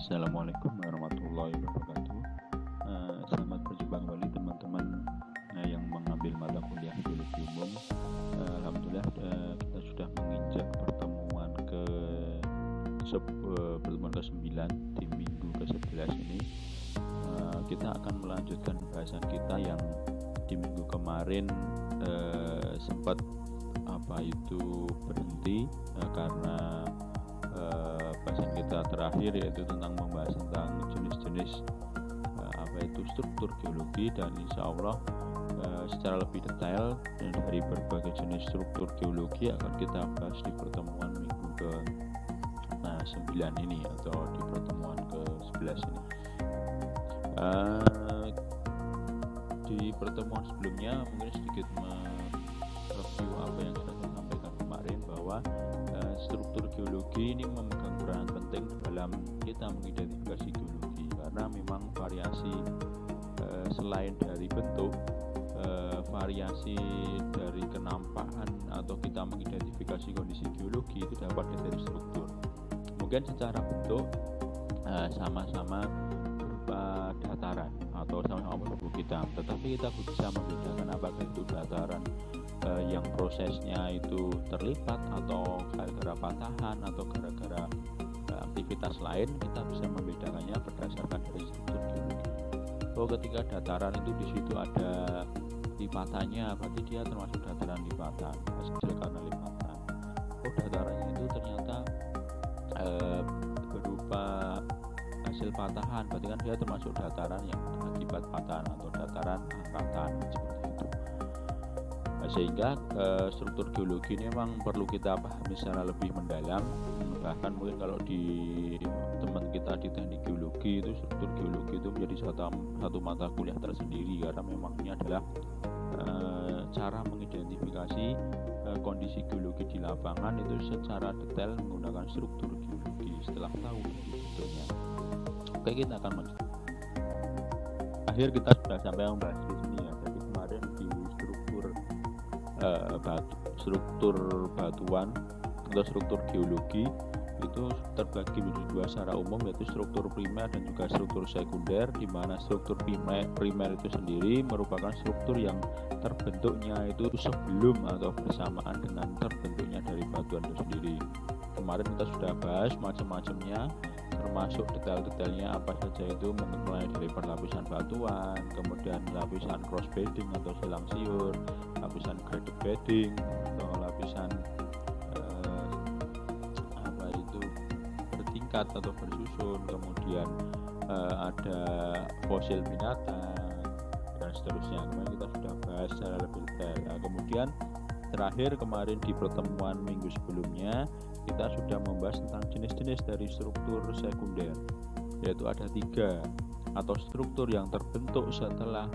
Assalamualaikum warahmatullahi wabarakatuh. Selamat berjumpa kembali teman-teman yang mengambil mata kuliah biologi umum. Alhamdulillah kita sudah menginjak pertemuan ke-9 di minggu ke-11 ini. Kita akan melanjutkan bahasan kita yang di minggu kemarin sempat berhenti karena bahasan kita terakhir yaitu tentang membahas tentang jenis-jenis struktur geologi, dan insya Allah secara lebih detail dan dari berbagai jenis struktur geologi akan kita bahas di pertemuan minggu ke-9 ini atau di pertemuan ke-11 ini. Di pertemuan sebelumnya mungkin sedikit mereview apa yang sudah saya sampaikan kemarin, bahwa struktur geologi ini memegang peran penting dalam kita mengidentifikasi geologi, karena memang variasi selain dari bentuk, variasi dari kenampakan atau kita mengidentifikasi kondisi geologi itu dapat dari struktur. Mungkin secara bentuk sama-sama berupa dataran atau sama-sama berupa hitam, tetapi kita bisa membedakan apakah itu dataran yang prosesnya itu terlipat atau gara-gara patahan atau gara-gara aktivitas lain. Kita bisa membedakannya berdasarkan dari struktur geologi. Ketika dataran itu di situ ada lipatannya, berarti dia termasuk dataran lipatan, hasil karena lipatan. Datarannya itu ternyata berupa hasil patahan, berarti kan dia termasuk dataran yang akibat patahan atau dataran angkatan, seperti itu. Sehingga struktur geologi ini memang perlu kita pahami secara lebih mendalam. Bahkan mungkin kalau di teman kita di teknik geologi itu, struktur geologi itu menjadi satu mata kuliah tersendiri, karena memang ini adalah cara mengidentifikasi kondisi geologi di lapangan itu secara detail menggunakan struktur geologi setelah tahu bentuknya. Oke, kita akan lanjut. Akhir kita sudah sampai membahas di sini ya. Jadi kemarin di struktur batuan atau struktur geologi itu terbagi menjadi dua secara umum, yaitu struktur primer dan juga struktur sekunder, di mana struktur primer itu sendiri merupakan struktur yang terbentuknya itu sebelum atau bersamaan dengan terbentuknya dari batuan itu sendiri. Kemarin kita sudah bahas macam-macamnya, termasuk detail-detailnya apa saja itu, mulai dari perlapisan batuan, kemudian lapisan cross bedding atau silang siur, lapisan graded bedding atau lapisan bertingkat atau bersusun, kemudian ada fosil binatang dan seterusnya. Kemarin kita sudah bahas secara lebih detail. Kemudian terakhir kemarin di pertemuan minggu sebelumnya kita sudah membahas tentang jenis-jenis dari struktur sekunder, yaitu ada 3 atau struktur yang terbentuk setelah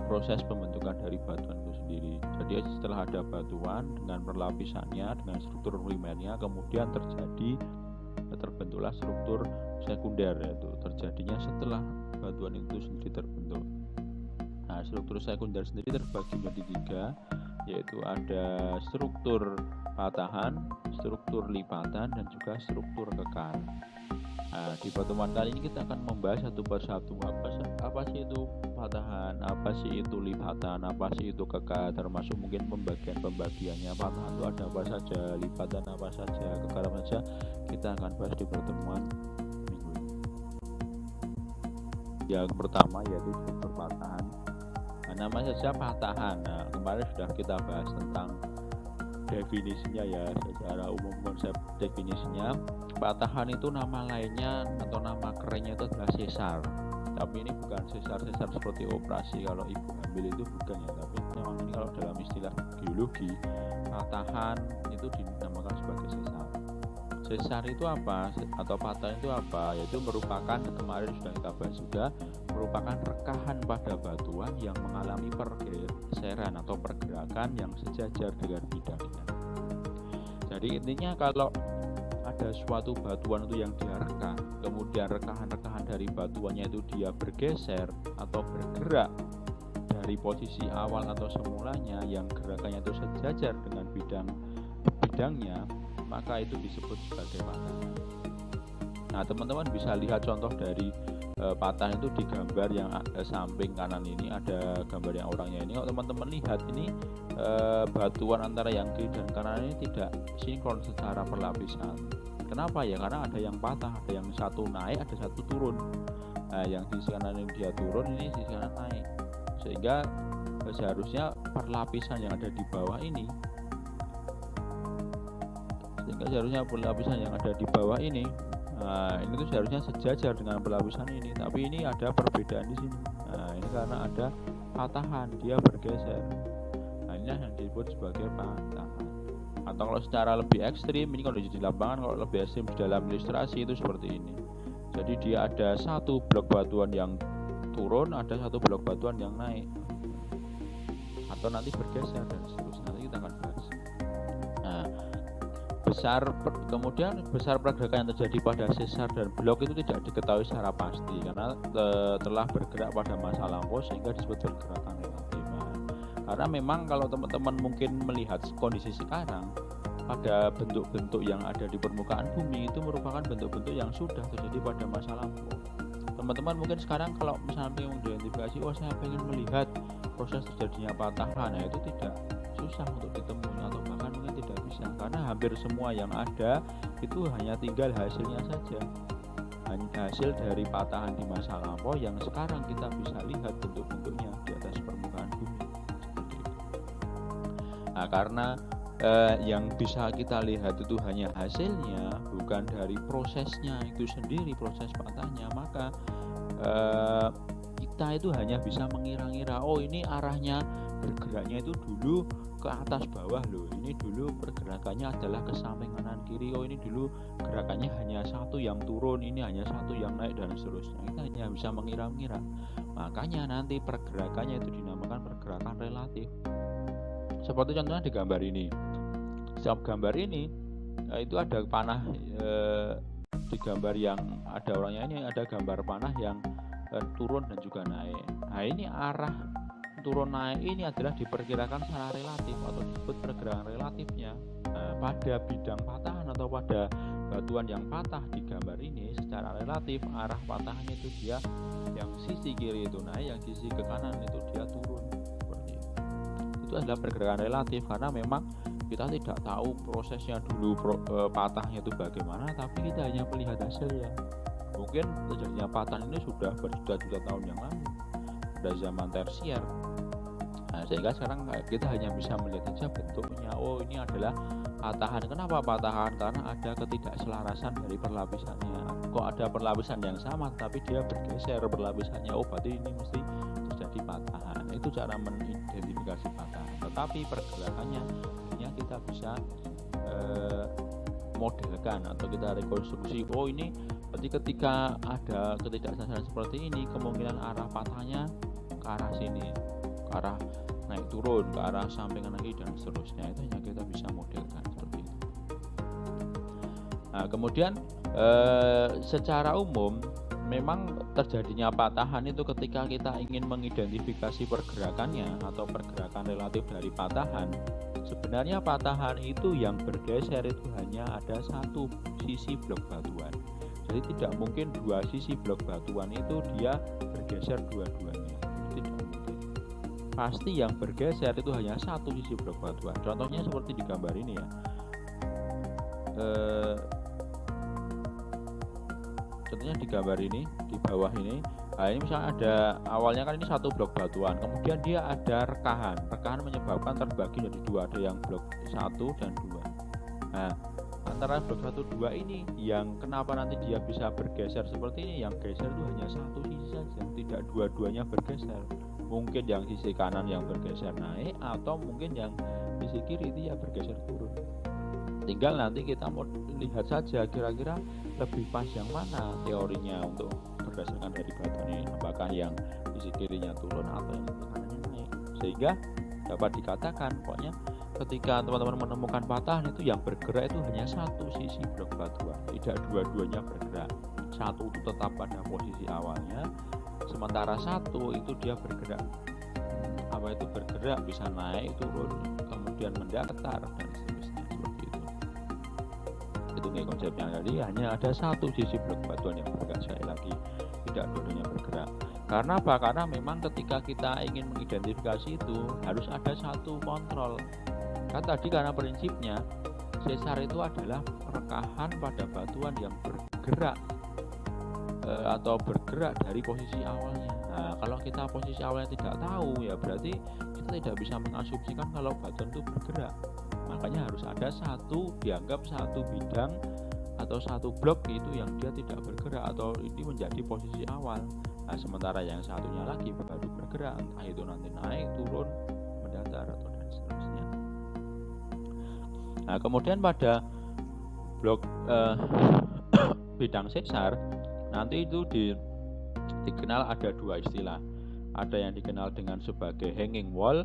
proses pembentukan dari batuan itu sendiri. Jadi setelah ada batuan dengan perlapisannya, dengan struktur primernya, kemudian terbentuklah struktur sekunder, yaitu terjadinya setelah batuan itu sendiri terbentuk. Nah, struktur sekunder sendiri terbagi menjadi 3, yaitu ada struktur patahan, struktur lipatan, dan juga struktur kekar. Nah, di pertemuan kali ini kita akan membahas satu persatu apa sih itu patahan, apa sih itu lipatan, apa sih itu kekar, termasuk mungkin pembagiannya. Patahan itu ada apa saja, lipatan apa saja, kekar apa saja, kita akan bahas di pertemuan minggu ini. Yang pertama yaitu struktur patahan. Nama saja patahan. Nah, kemarin sudah kita bahas tentang definisinya ya, secara umum konsep definisinya. Patahan itu nama lainnya atau nama kerennya itu adalah sesar. Tapi ini bukan sesar seperti operasi kalau ibu hamil, itu bukan ya. Tapi memang ini kalau dalam istilah geologi, patahan itu dinamakan sebagai sesar. Sesar itu apa atau patahan itu apa? Yaitu merupakan, kemarin sudah kita bahas juga, merupakan rekahan pada batuan yang mengalami pergeseran atau pergerakan yang sejajar dengan bidangnya. Jadi intinya kalau ada suatu batuan itu yang dia reka, kemudian rekahan-rekahan dari batuannya itu dia bergeser atau bergerak dari posisi awal atau semulanya yang gerakannya itu sejajar dengan bidangnya, maka itu disebut sebagai patahan. Nah, teman-teman bisa lihat contoh dari patah itu di gambar yang samping kanan ini, ada gambar yang orangnya ini. Kalau teman-teman lihat ini batuan antara yang kiri dan kanan ini tidak sinkron secara perlapisan. Kenapa ya? Karena ada yang patah, ada yang satu naik, ada satu turun. Nah, yang sisi kanan ini dia turun, ini sisi kanan naik. Sehingga seharusnya perlapisan yang ada di bawah ini, nah, ini tuh seharusnya sejajar dengan pelapisan ini, tapi ini ada perbedaan di sini. Nah, ini karena ada patahan, dia bergeser. Nah, ini yang disebut sebagai patahan. Atau kalau secara lebih ekstrim, ini kalau di lapangan, kalau lebih ekstrim di dalam ilustrasi itu seperti ini. Jadi dia ada satu blok batuan yang turun, ada satu blok batuan yang naik, atau nanti bergeser dan seterusnya. Nanti kita akan bahas. Nah, kemudian besar pergerakan yang terjadi pada sesar dan blok itu tidak diketahui secara pasti karena telah bergerak pada masa lampau sehingga disebut pergerakan relatif. Karena memang kalau teman-teman mungkin melihat kondisi sekarang, pada bentuk-bentuk yang ada di permukaan bumi itu merupakan bentuk-bentuk yang sudah terjadi pada masa lampau. Teman-teman mungkin sekarang kalau misalnya ingin mengidentifikasi, saya ingin melihat proses terjadinya patahan, nah itu tidak susah untuk ditemui atau bahkan mungkin tidak bisa, karena hampir semua yang ada itu hanya tinggal hasilnya saja, hanya hasil dari patahan di masa lampau yang sekarang kita bisa lihat bentuk-bentuknya di atas permukaan bumi seperti itu. Nah, karena yang bisa kita lihat itu hanya hasilnya, bukan dari prosesnya itu sendiri, proses patahnya, maka kita itu hanya bisa mengira-ngira, oh ini arahnya bergeraknya itu dulu ke atas bawah loh, ini dulu pergerakannya adalah ke samping kanan kiri, oh ini dulu gerakannya hanya satu yang turun, ini hanya satu yang naik dan seterusnya. Kita hanya bisa mengira-ngira, makanya nanti pergerakannya itu dinamakan pergerakan relatif. Seperti contohnya di gambar ini. Setiap gambar ini itu ada panah, di gambar yang ada orangnya ini ada gambar panah yang turun dan juga naik. Nah, ini arah turun naik ini adalah diperkirakan secara relatif atau disebut pergerakan relatifnya. Pada bidang patahan atau pada batuan yang patah di gambar ini secara relatif arah patahannya itu dia yang sisi kiri itu naik, yang sisi ke kanan itu dia turun. Seperti itu. Itu adalah pergerakan relatif karena memang kita tidak tahu prosesnya dulu patahnya itu bagaimana, tapi kita hanya melihat hasilnya. Mungkin terjadinya patahan ini sudah berjuta-juta tahun yang lalu, pada zaman tersier. Nah, sehingga sekarang kita hanya bisa melihat saja bentuknya. Oh, ini adalah patahan. Kenapa patahan? Karena ada ketidakselarasan dari perlapisannya. Kok ada perlapisan yang sama tapi dia bergeser perlapisannya? Oh, berarti ini mesti terjadi patahan. Itu cara mengidentifikasi patahan. Tetapi pergerakannya kita bisa modelkan atau kita rekonstruksi. Oh, ini berarti ketika ada ketidakselarasan seperti ini, kemungkinan arah patahnya ke arah sini, ke arah naik turun, ke arah samping kanan kiri dan seterusnya. Itu hanya kita bisa modelkan seperti itu. Nah, kemudian secara umum memang terjadinya patahan itu ketika kita ingin mengidentifikasi pergerakannya atau pergerakan relatif dari patahan. Sebenarnya patahan itu yang bergeser itu hanya ada satu sisi blok batuan. Jadi tidak mungkin dua sisi blok batuan itu dia bergeser dua-duanya. Tidak mungkin. Pasti yang bergeser itu hanya satu sisi blok batuan. Contohnya seperti di gambar ini ya. Contohnya di gambar ini, di bawah ini. Nah, ini misalnya ada awalnya kan ini satu blok batuan, kemudian dia ada rekahan menyebabkan terbagi menjadi dua, ada yang blok 1 dan 2. Nah, antara blok 1 2 ini yang kenapa nanti dia bisa bergeser seperti ini, yang geser itu hanya satu sisi saja, tidak dua-duanya bergeser. Mungkin yang sisi kanan yang bergeser naik, atau mungkin yang sisi kiri itu ya bergeser turun. Tinggal nanti kita mau lihat saja kira-kira lebih pas yang mana teorinya untuk berdasarkan dari batuan ini, apakah yang sisi kirinya turun atau yang sisi kanannya naik, sehingga dapat dikatakan pokoknya ketika teman-teman menemukan patahan itu yang bergerak itu hanya satu sisi blok batuan, tidak dua-duanya bergerak. Satu itu tetap pada posisi awalnya, sementara satu itu dia bergerak, bergerak bisa naik turun kemudian mendatar dan seterusnya, seperti itu. Itu satu nih konsepnya. Jadi hanya ada satu sisi blok batuan yang bergerak, sekali lagi tidak dua-duanya bergerak. Karena apa? Karena memang ketika kita ingin mengidentifikasi itu harus ada satu kontrol. Kan tadi karena prinsipnya sesar itu adalah rekahan pada batuan yang bergerak atau bergerak dari posisi awalnya. Nah, kalau kita posisi awalnya tidak tahu, ya berarti kita tidak bisa mengasumsikan kalau batuan itu bergerak. Makanya harus ada dianggap satu bidang atau satu blok itu yang dia tidak bergerak atau ini menjadi posisi awal. Nah, sementara yang satunya lagi baru bergerak, entah itu nanti naik, turun, mendatar atau dan seterusnya. Nah, kemudian pada blok bidang sesar nanti itu dikenal ada dua istilah. Ada yang dikenal dengan sebagai hanging wall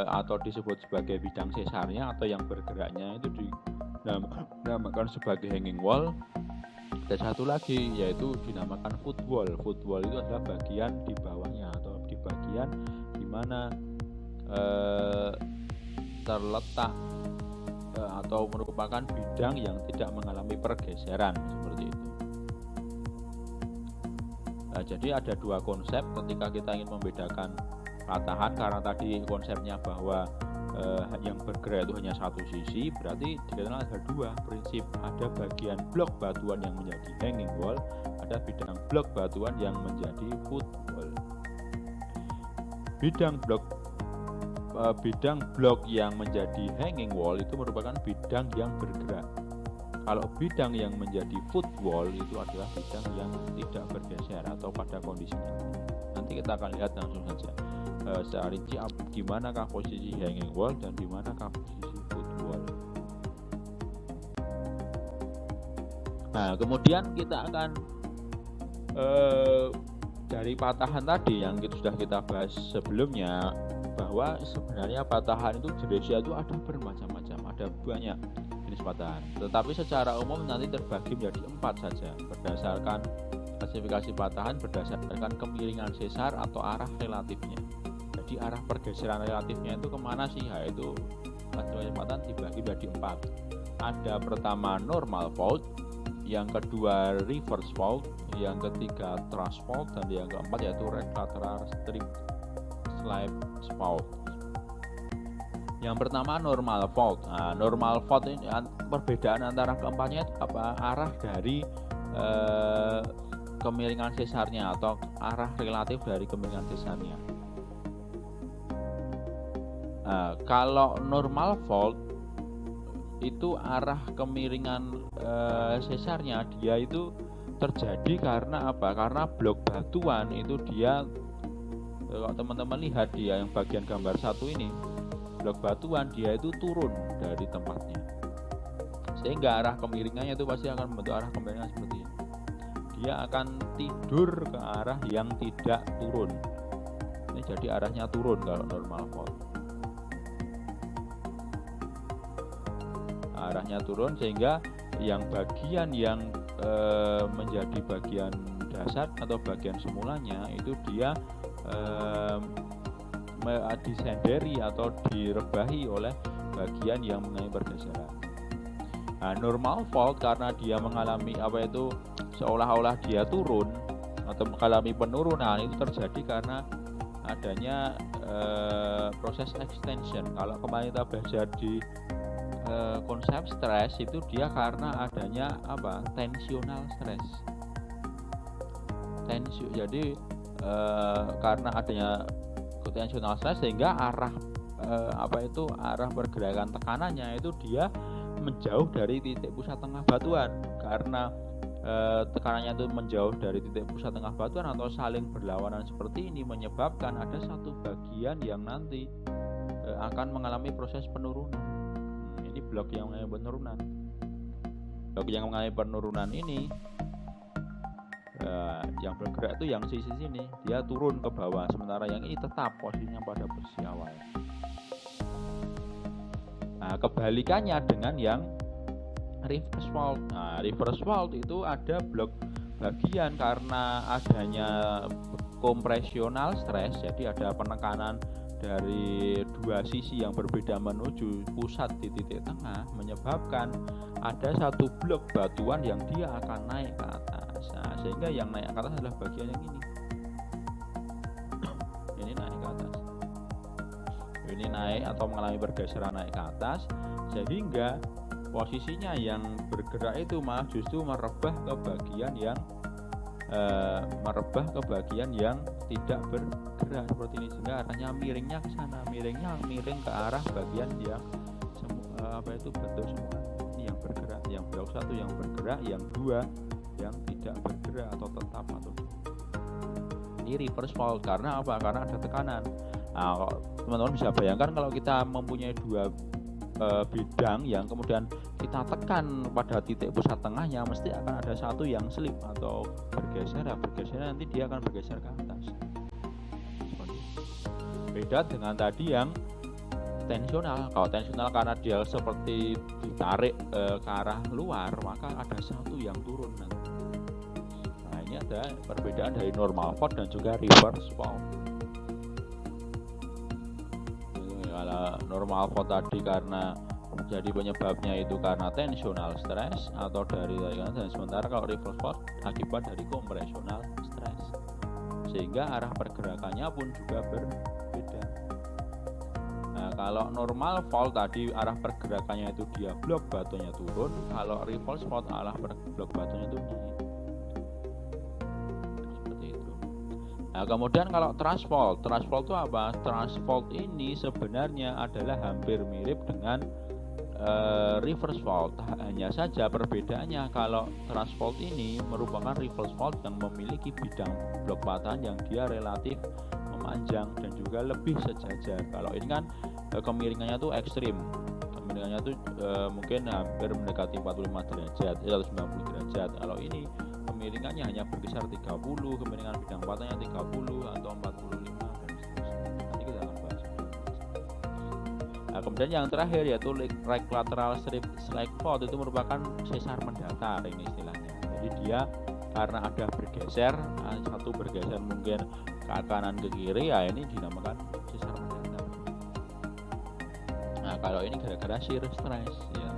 atau disebut sebagai bidang sesarnya, atau yang bergeraknya itu dinamakan sebagai hanging wall. Dan satu lagi yaitu dinamakan footwall. Footwall itu adalah bagian di bawahnya atau di bagian di mana terletak atau merupakan bidang yang tidak mengalami pergeseran seperti itu. Nah, jadi ada dua konsep ketika kita ingin membedakan patahan, karena tadi konsepnya bahwa yang bergerak itu hanya satu sisi, berarti dikenal ada dua prinsip. Ada bagian blok batuan yang menjadi hanging wall, ada bidang blok batuan yang menjadi footwall. Bidang blok yang menjadi hanging wall itu merupakan bidang yang bergerak. Kalau bidang yang menjadi footwall itu adalah bidang yang tidak bergeser atau pada kondisinya. Nanti kita akan lihat langsung saja secara rinci di manakah posisi hanging wall dan di manakah posisi footwall. Nah, kemudian kita akan dari patahan tadi yang sudah kita bahas sebelumnya, bahwa sebenarnya patahan itu jenisnya itu ada bermacam-macam, ada banyak jenis patahan. Tetapi secara umum nanti terbagi menjadi 4 saja berdasarkan klasifikasi patahan berdasarkan kemiringan sesar atau arah relatifnya. Jadi arah pergeseran relatifnya itu kemana sih? Ya, itu klasifikasi patahan dibagi menjadi 4. Ada pertama normal fault, yang kedua reverse fault, yang ketiga thrust fault, dan yang keempat yaitu lateral strip slip fault. Yang pertama normal fault. Nah, normal fault ini perbedaan antara keempatnya itu apa? Arah dari kemiringan sesarnya atau arah relatif dari kemiringan sesarnya. Nah, kalau normal fault itu arah kemiringan sesarnya dia itu terjadi karena apa? Karena blok batuan itu dia, kalau teman-teman lihat dia yang bagian gambar 1 ini, blok batuan dia itu turun dari tempatnya, sehingga arah kemiringannya itu pasti akan membentuk arah kemiringan seperti ini. Dia akan tidur ke arah yang tidak turun. Ini jadi arahnya turun kalau normal fault. Arahnya turun sehingga yang bagian yang menjadi bagian dasar atau bagian semulanya itu dia disenderi atau direbahi oleh bagian yang mengalami pergeseran. Nah, normal fault karena dia mengalami apa itu seolah-olah dia turun atau mengalami penurunan, itu terjadi karena adanya proses extension. Kalau kemarin kita belajar di konsep stres itu dia karena adanya apa? Tensional stress. Jadi karena adanya tensional stress sehingga arah arah pergerakan tekanannya itu dia menjauh dari titik pusat tengah batuan. Karena tekanannya itu menjauh dari titik pusat tengah batuan atau saling berlawanan seperti ini menyebabkan ada satu bagian yang nanti akan mengalami proses penurunan. Ini blok yang mengalami penurunan. Blok yang mengalami penurunan ini yang bergerak itu yang sisi sini dia turun ke bawah, sementara yang ini tetap posisinya pada posisi awal. Nah, kebalikannya dengan yang reverse fault. Nah, reverse fault itu ada blok bagian karena adanya kompresional stress, jadi ada penekanan dari dua sisi yang berbeda menuju pusat di titik tengah menyebabkan ada satu blok batuan yang dia akan naik ke atas. Nah, sehingga yang naik ke atas adalah bagian yang ini. Ini naik ke atas. Ini naik atau mengalami pergeseran naik ke atas, sehingga posisinya yang bergerak itu malah justru merebah ke bagian yang tidak bergerak seperti ini, sehingga arahnya miringnya ke sana, miring ke arah bagian yang bentuk semua. Ini yang bergerak, yang blok satu yang bergerak, yang dua yang tidak bergerak atau tetap atau ini reverse fault. Karena apa? Karena ada tekanan. Nah, teman-teman bisa bayangkan kalau kita mempunyai dua bidang yang kemudian kita tekan pada titik pusat tengahnya, mesti akan ada satu yang slip atau bergeser. Nanti dia akan bergeser ke atas. Beda dengan tadi yang tensional. Kalau tensional karena dia seperti ditarik ke arah luar, maka ada satu yang turun nanti. Nah, ini ada perbedaan dari normal fault dan juga reverse fault. Kalau normal fault tadi karena jadi penyebabnya itu karena tensional stress atau dari tekanan, dan sementara kalau reverse fault akibat dari kompresional stress, sehingga arah pergerakannya pun juga berbeda. Nah, kalau normal fault tadi arah pergerakannya itu dia blok batunya turun, kalau reverse fault arah blok batunya itu naik. Nah, kemudian kalau thrust fault itu apa? Thrust fault ini sebenarnya adalah hampir mirip dengan reverse fault. Hanya saja perbedaannya, kalau thrust fault ini merupakan reverse fault yang memiliki bidang blok patahan yang dia relatif memanjang dan juga lebih sejajar. Kalau ini kan kemiringannya tuh ekstrim. Kemiringannya tuh mungkin hampir mendekati 45 derajat, 190 derajat. Kalau ini kemiringannya hanya berkisar 30, kemiringan bidang patahnya 30 atau 45 dan seterusnya. Nanti kita akan bahas. Nah, kemudian yang terakhir yaitu right lateral slack fault, itu merupakan sesar mendatar ini istilahnya. Jadi dia karena ada bergeser, satu bergeser mungkin ke kanan ke kiri, ya ini dinamakan sesar mendatar. Nah, kalau ini gara-gara shear stress ya.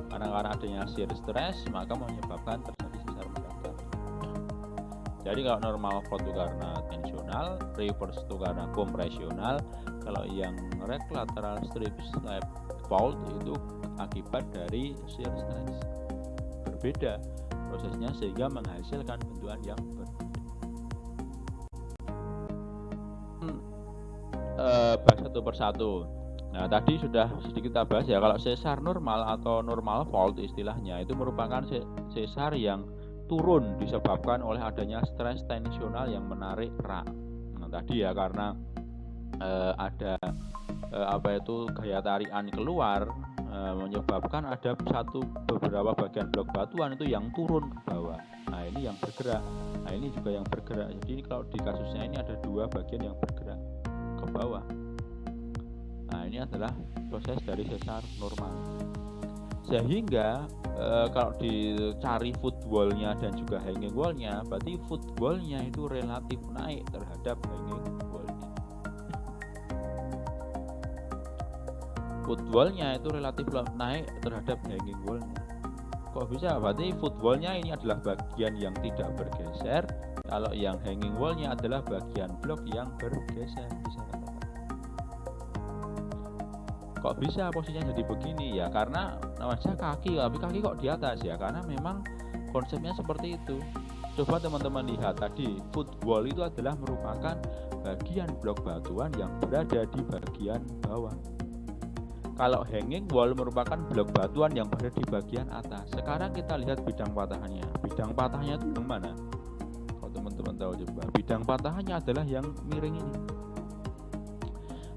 Karena adanya shear stress maka menyebabkan terjadi sesar mendatar. Jadi kalau normal fault itu karena tensional, reverse itu karena kompresional. Kalau yang right lateral slap fault itu akibat dari shear stress. Berbeda prosesnya sehingga menghasilkan bentukan yang berbeda. Bahas satu persatu. Nah, tadi sudah sedikit kita bahas ya, kalau sesar normal atau normal fault istilahnya itu merupakan sesar yang turun disebabkan oleh adanya stres tensional yang menarik rak. Nah, tadi ya karena ada gaya tarikan keluar, menyebabkan ada beberapa bagian blok batuan itu yang turun ke bawah. Nah, ini yang bergerak. Nah, ini juga yang bergerak. Jadi kalau di kasusnya ini ada dua bagian yang bergerak ke bawah. Nah, ini adalah proses dari sesar normal. Sehingga kalau dicari footwall-nya dan juga hanging wall-nya, berarti footwall-nya itu relatif naik terhadap hanging wall-nya. Footwall-nya itu relatif naik terhadap hanging wall-nya. Kok bisa? Berarti footwall-nya ini adalah bagian yang tidak bergeser, kalau yang hanging wall-nya adalah bagian blok yang bergeser. Bisa katakan. Kok bisa posisinya jadi begini ya? Karena namanya kaki, tapi kaki kok di atas ya? Karena memang konsepnya seperti itu. Coba teman-teman lihat tadi, footwall itu adalah merupakan bagian blok batuan yang berada di bagian bawah. Kalau hanging wall merupakan blok batuan yang berada di bagian atas. Sekarang kita lihat bidang patahannya. Bidang patahnya itu yang mana? Kalau teman-teman tahu coba, bidang patahannya adalah yang miring ini.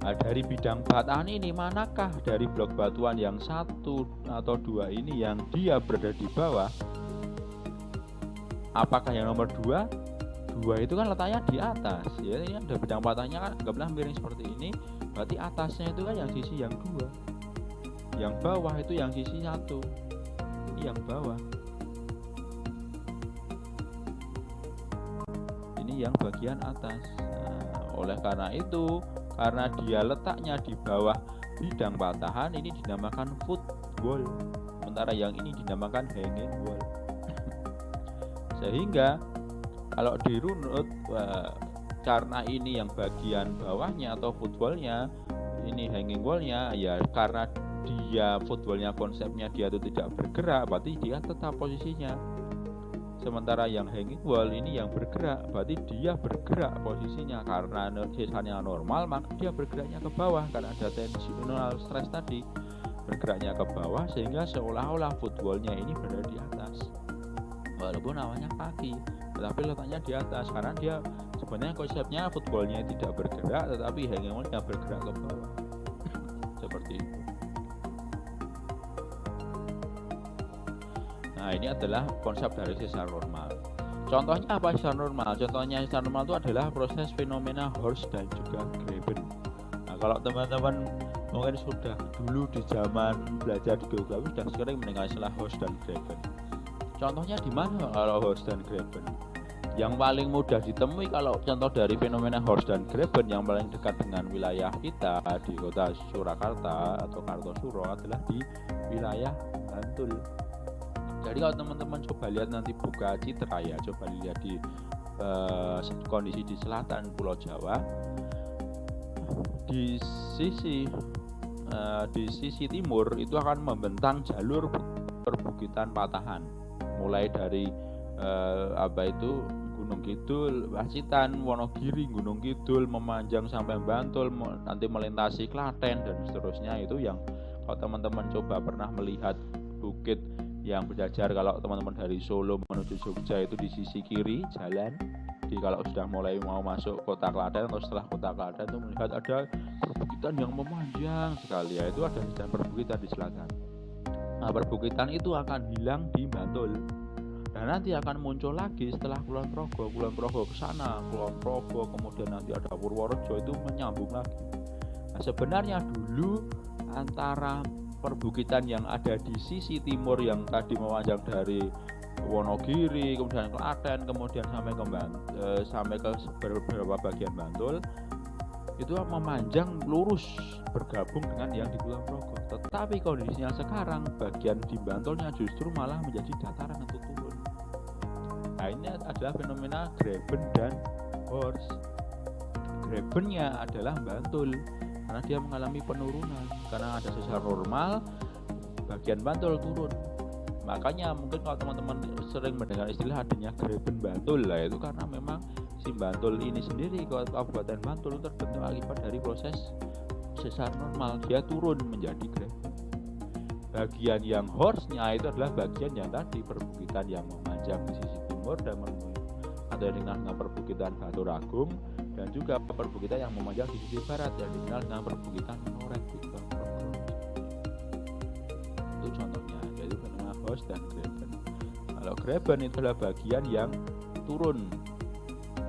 Nah, dari bidang patahan ini, manakah dari blok batuan yang satu atau dua ini yang dia berada di bawah? Apakah yang nomor dua? Dua itu kan letaknya di atas ya, ini ada bidang patahnya kan, anggaplah miring seperti ini, berarti atasnya itu kan yang sisi yang dua, yang bawah itu yang sisi satu, ini yang bawah, ini yang bagian atas. Nah, oleh karena itu karena dia letaknya di bawah bidang patahan, ini dinamakan foot wall, sementara yang ini dinamakan hanging wall. Sehingga kalau dirunut, karena ini yang bagian bawahnya atau foot wall-nya, ini hanging wall-nya, ya karena dia foot wall-nya konsepnya dia itu tidak bergerak, berarti dia tetap posisinya. Sementara yang hanging wall ini yang bergerak, berarti dia bergerak posisinya, karena sisanya normal maka dia bergeraknya ke bawah karena ada tensional stress tadi, bergeraknya ke bawah sehingga seolah-olah foot wall-nya ini berada di atas. Walaupun namanya kaki, tetapi letaknya di atas karena dia sebenarnya konsepnya foot wall-nya tidak bergerak, tetapi hanging wall-nya bergerak ke bawah. Seperti itu. Nah, ini adalah konsep dari sesar normal. Contohnya apa sesar normal? Contohnya sesar normal itu adalah proses fenomena Horst dan juga Graben. Nah, kalau teman-teman mungkin sudah dulu di zaman belajar di geografi sudah sering mendengar istilah Horst dan Graben. Contohnya di mana kalau Horst dan Graben? Yang paling mudah ditemui kalau contoh dari fenomena Horst dan Graben yang paling dekat dengan wilayah kita di kota Surakarta atau Kartosuro adalah di wilayah Bantul. Jadi kalau teman-teman coba lihat nanti buka Citra ya, coba lihat di kondisi di selatan Pulau Jawa, di sisi timur itu akan membentang jalur perbukitan patahan, mulai dari Gunung Kidul, Pacitan, Wonogiri, Gunung Kidul memanjang sampai Bantul, nanti melintasi Klaten dan seterusnya. Itu yang kalau teman-teman coba pernah melihat bukit yang berjajar, kalau teman-teman dari Solo menuju Jogja itu di sisi kiri jalan, kalau sudah mulai mau masuk kota Klaten atau setelah kota Klaten itu melihat ada perbukitan yang memanjang sekali ya, itu ada perbukitan di selatan. Nah, perbukitan itu akan hilang di Bantul dan nanti akan muncul lagi setelah Kulon Progo ke sana, Kulon Progo, kemudian nanti ada Purworejo, itu menyambung lagi. Nah, sebenarnya dulu antara perbukitan yang ada di sisi timur yang tadi memanjang dari Wonogiri, kemudian Klaten, kemudian sampai ke beberapa bagian Bantul, itu memanjang lurus bergabung dengan yang di Kulon Progo. Tetapi kondisinya sekarang bagian di Bantulnya justru malah menjadi dataran atau turun. Nah, ini adalah fenomena Graben dan Horst. Grabennya adalah Bantul karena dia mengalami penurunan karena ada sesar normal, bagian Bantul turun. Makanya mungkin kalau teman-teman sering mendengar istilah adanya Graben Bantul lah, itu karena memang si Bantul ini sendiri, Kabupaten Bantul terbentuk akibat dari proses sesar normal, dia turun menjadi Graben. Bagian yang Horstnya itu adalah bagian yang tadi perbukitan yang memanjang di sisi timur dan atau yang dikenal dengan perbukitan Baturagung, dan juga perbukitan yang memanjang di sisi barat yang dikenal dengan perbukitan Menoreh. Itu contohnya, yaitu fenomena Horst dan Graben. Kalau Graben itu adalah bagian yang turun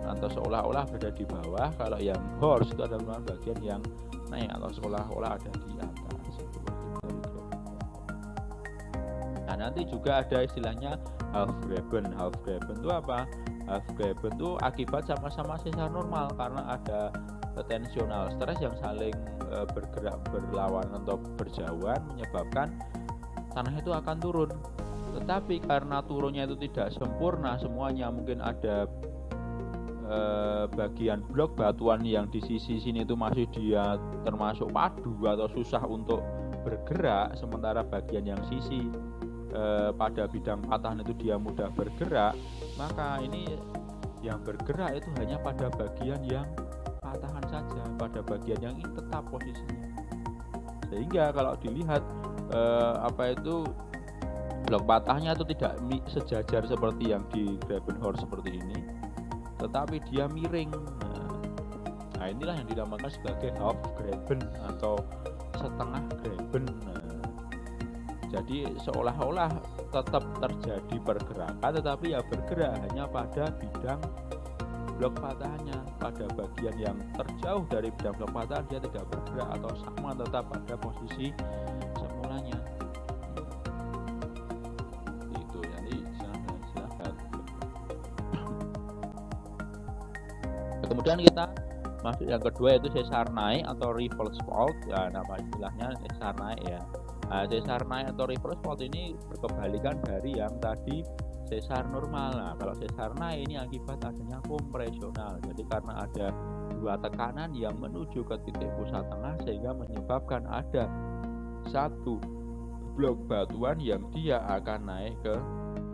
atau seolah-olah berada di bawah, kalau yang Horst itu adalah bagian yang naik atau seolah-olah ada di atas. Nah, nanti juga ada istilahnya half Graben. Half Graben itu apa? Half Graben itu akibat sama-sama sesar normal karena ada tensional stress yang saling bergerak berlawanan atau berjauhan menyebabkan tanah itu akan turun. Tetapi karena turunnya itu tidak sempurna semuanya, mungkin ada bagian blok batuan yang di sisi sini itu masih dia termasuk padu atau susah untuk bergerak, sementara bagian yang sisi pada bidang patahan itu dia mudah bergerak, maka ini yang bergerak itu hanya pada bagian yang patahan saja, pada bagian yang ini tetap posisinya. Sehingga kalau dilihat blok patahnya itu tidak sejajar seperti yang di Graben Horst seperti ini, tetapi dia miring. Nah, inilah yang dinamakan sebagai half Graben atau setengah Graben. Jadi seolah-olah tetap terjadi pergerakan, tetapi ya bergerak hanya pada bidang blok patahannya. Pada bagian yang terjauh dari bidang blok patahan dia tidak bergerak atau sama tetap pada posisi semulanya. Itu jadi silahkan. Kemudian kita Maksud yang kedua yaitu sesar naik atau reverse fault, ya nama istilahnya sesar naik ya. Nah, sesar naik atau reverse fault ini berkebalikan dari yang tadi sesar normal. Nah, kalau sesar naik ini akibat adanya kompresional. Jadi karena ada dua tekanan yang menuju ke titik pusat tengah sehingga menyebabkan ada satu blok batuan yang dia akan naik ke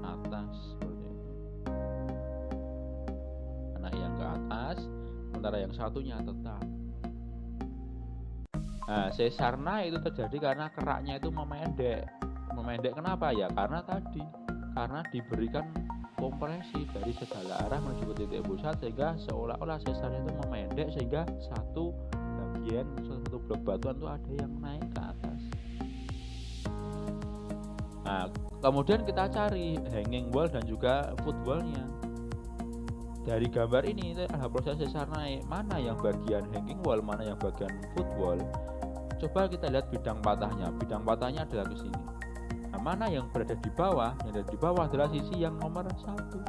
atas seperti itu. Naik yang ke atas, sementara yang satunya tetap. Nah, sesar naik itu terjadi karena keraknya itu memendek. Memendek kenapa ya? Karena diberikan kompresi dari segala arah menuju ke titik pusat sehingga seolah-olah sesarnya itu memendek sehingga satu blok batuan itu ada yang naik ke atas. Nah, kemudian kita cari hanging wall dan juga foot wall-nya. Dari gambar ini ada proses sesar naik, mana yang bagian hanging wall, mana yang bagian foot wall. Coba kita lihat bidang patahnya. Bidang patahnya adalah ke sini. Nah, mana yang berada di bawah? Yang ada di bawah adalah sisi yang nomor 1.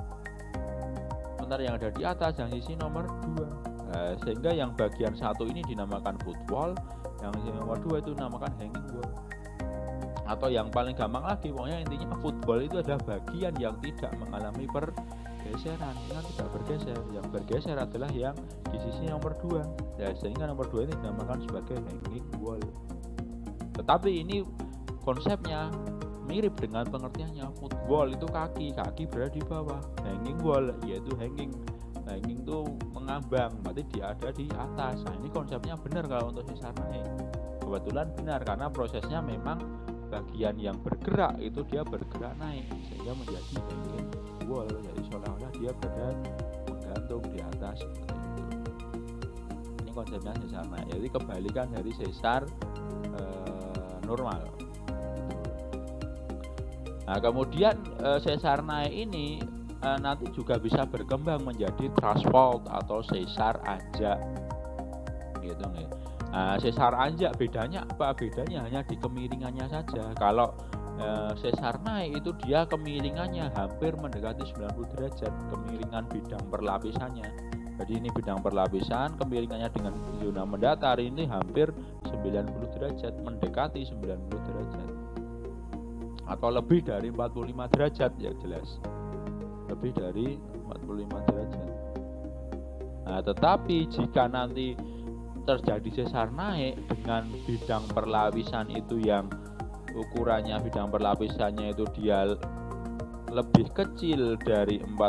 Sementara yang ada di atas yang sisi nomor 2. Nah, sehingga yang bagian 1 ini dinamakan foot wall, yang nomor 2 itu dinamakan hanging wall. Atau yang paling gampang lagi, pokoknya intinya football itu adalah bagian yang tidak mengalami pergeseran, yang tidak bergeser. Yang bergeser adalah yang di sisi nomor 2. Ya, sehingga nomor 2 ini dinamakan sebagai hanging wall. Tetapi ini konsepnya mirip dengan pengertiannya. Football itu kaki berada di bawah. Hanging wall yaitu hanging itu mengambang, berarti dia ada di atas. Nah, ini konsepnya benar kalau untuk sesar naik. Kebetulan benar karena prosesnya memang bagian yang bergerak itu dia bergerak naik sehingga menjadi hanging wall. Jadi seolah-olah dia berada menggantung di atas seperti itu. Ini konsepnya sesar naik. Jadi kebalikan dari sesar normal. Nah, kemudian sesar naik ini nanti juga bisa berkembang menjadi thrust fault atau sesar anjak. Gitu nih. Nah, sesar anjak bedanya apa? Bedanya hanya di kemiringannya saja. Kalau sesar naik itu dia kemiringannya hampir mendekati 90 derajat, kemiringan bidang perlapisannya. Jadi ini bidang perlapisan, kemiringannya dengan zona mendatar ini hampir 90 derajat, mendekati 90 derajat. Atau lebih dari 45 derajat ya jelas. Lebih dari 45 derajat. Nah, tetapi jika nanti terjadi sesar naik dengan bidang perlapisan itu yang ukurannya bidang perlapisannya itu dia lebih kecil dari 45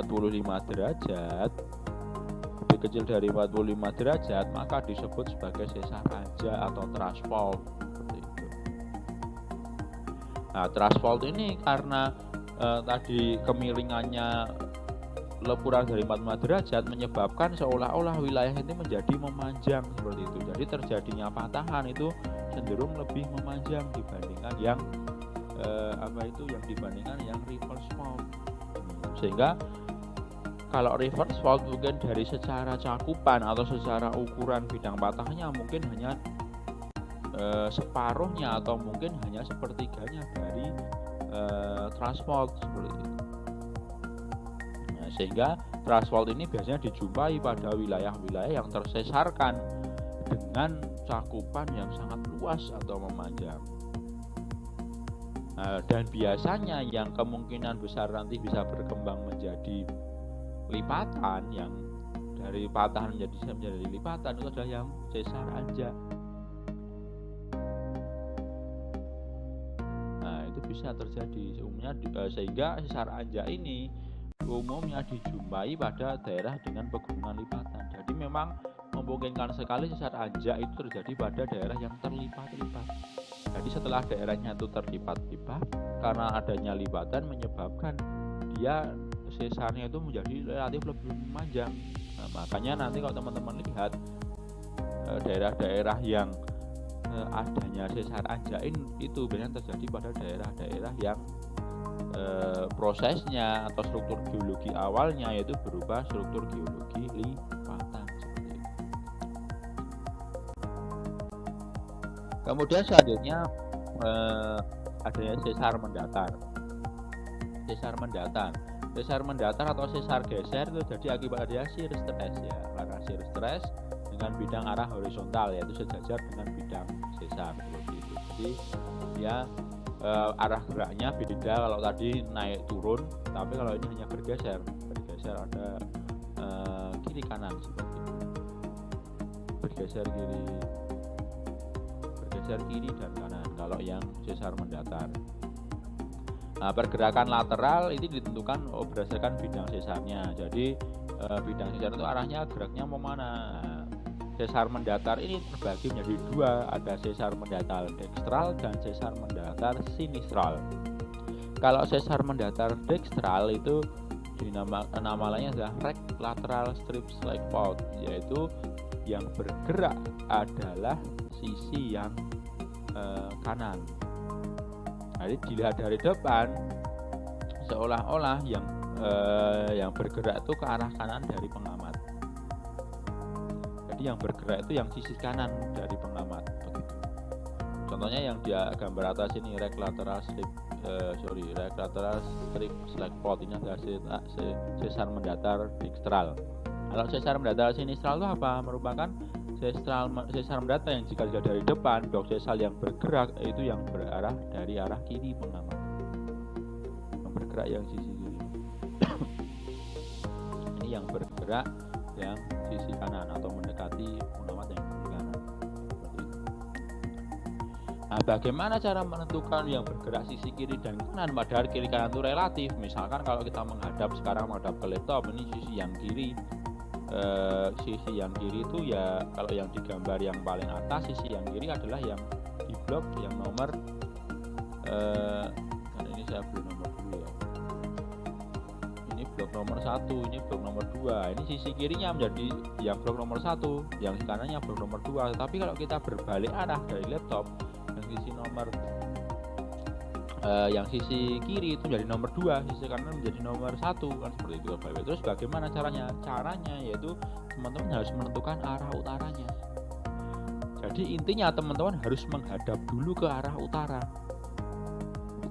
derajat, maka disebut sebagai sesar anjak atau thrust fault seperti itu. Nah, thrust fault ini karena tadi kemiringannya kurang dari 45 derajat menyebabkan seolah-olah wilayah ini menjadi memanjang seperti itu. Jadi terjadinya patahan itu cenderung lebih memanjang dibandingkan yang yang reverse fault. Sehingga kalau reverse fault mungkin dari secara cakupan atau secara ukuran bidang patahnya mungkin hanya separuhnya atau mungkin hanya sepertiganya dari thrust fault seperti itu. Sehingga thrust fault ini biasanya dijumpai pada wilayah-wilayah yang tersesarkan dengan cakupan yang sangat luas atau memanjang. Dan biasanya yang kemungkinan besar nanti bisa berkembang menjadi lipatan, yang dari patahan menjadi lipatan itu adalah yang sesar anjak. Nah, itu bisa terjadi umumnya sehingga sesar anjak ini umumnya dijumpai pada daerah dengan pegunungan lipatan. Jadi memang memungkinkan sekali sesar anjak itu terjadi pada daerah yang terlipat-lipat. Jadi setelah daerahnya itu terlipat-lipat, karena adanya lipatan menyebabkan dia sesarnya itu menjadi relatif lebih memanjang. Nah, makanya nanti kalau teman-teman lihat daerah-daerah yang adanya sesar anjak itu biasanya terjadi pada daerah-daerah yang prosesnya atau struktur geologi awalnya yaitu berupa struktur geologi lipatan seperti itu. Kemudian selanjutnya adanya sesar mendatar. Sesar mendatar atau sesar geser itu jadi akibat adanya shear stress ya. Karena shear stress dengan bidang arah horizontal, yaitu sejajar dengan bidang sesar seperti itu. Jadi ya arah geraknya beda, kalau tadi naik turun, tapi kalau ini hanya bergeser ada kiri kanan seperti itu. Bergeser kiri dan kanan kalau yang sesar mendatar. Nah, pergerakan lateral itu ditentukan berdasarkan bidang sesarnya. Jadi bidang sesar itu arahnya geraknya mau mana. Sesar mendatar ini terbagi menjadi dua, ada sesar mendatar dekstral dan sesar mendatar sinistral. Kalau sesar mendatar dekstral itu nama lainnya adalah rect lateral strip slide fault, yaitu yang bergerak adalah sisi yang kanan. Jadi dilihat dari depan seolah-olah yang bergerak itu ke arah kanan dari pengamat. Jadi yang bergerak itu yang sisi kanan dari pengamat begitu. Contohnya yang dia gambar atas ini rect lateral strip slide fault, ini adalah sesar mendatar dekstral. Kalau sesar mendatar sinistral itu apa? Merupakan sesar mendatar yang jika dilihat dari depan, blok sesar yang bergerak itu yang berarah dari arah kiri pengamat, yang bergerak yang sisi kiri. Ini yang bergerak yang sisi kanan atau mendekati pengamat yang sisi kanan. Seperti itu. Nah, bagaimana cara menentukan yang bergerak sisi kiri dan kanan? Padahal kiri kanan itu relatif. Misalkan kalau kita menghadap ke laptop, ini sisi yang kiri. Sisi yang kiri itu ya kalau yang digambar yang paling atas, sisi yang kiri adalah yang di blok yang nomor kan ini saya beli nomor dulu ya, ini blok nomor 1, ini blok nomor 2, ini sisi kirinya menjadi yang blok nomor 1, yang kanannya blok nomor 2. Tapi kalau kita berbalik arah dari laptop, yang sisi nomor yang sisi kiri itu menjadi nomor 2, sisi kanan menjadi nomor 1, kan seperti itu. Terus bagaimana caranya? Caranya yaitu teman-teman harus menentukan arah utaranya. Jadi intinya teman-teman harus menghadap dulu ke arah utara.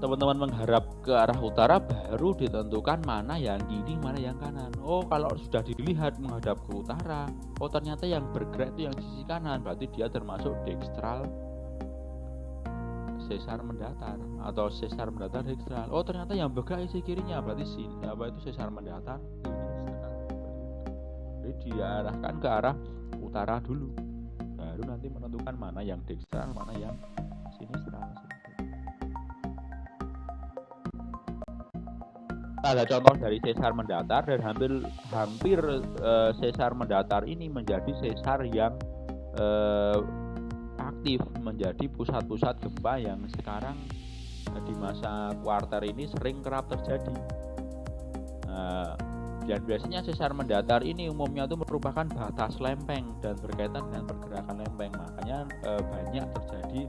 Teman-teman menghadap ke arah utara baru ditentukan mana yang kiri, mana yang kanan. Oh, kalau sudah dilihat menghadap ke utara, oh ternyata yang bergerak itu yang sisi kanan, berarti dia termasuk dekstral sesar mendatar atau sesar mendatar dekstral. Oh ternyata yang bergerak sisi kirinya, berarti itu sesar mendatar sinistral. Jadi diarahkan ke arah utara dulu, baru nanti menentukan mana yang dekstral, mana yang sinistral. Ada contoh dari sesar mendatar, dan hampir sesar mendatar ini menjadi sesar yang aktif, menjadi pusat-pusat gempa yang sekarang di masa kuarter ini sering kerap terjadi. Dan biasanya sesar mendatar ini umumnya itu merupakan batas lempeng dan berkaitan dengan pergerakan lempeng. Makanya banyak terjadi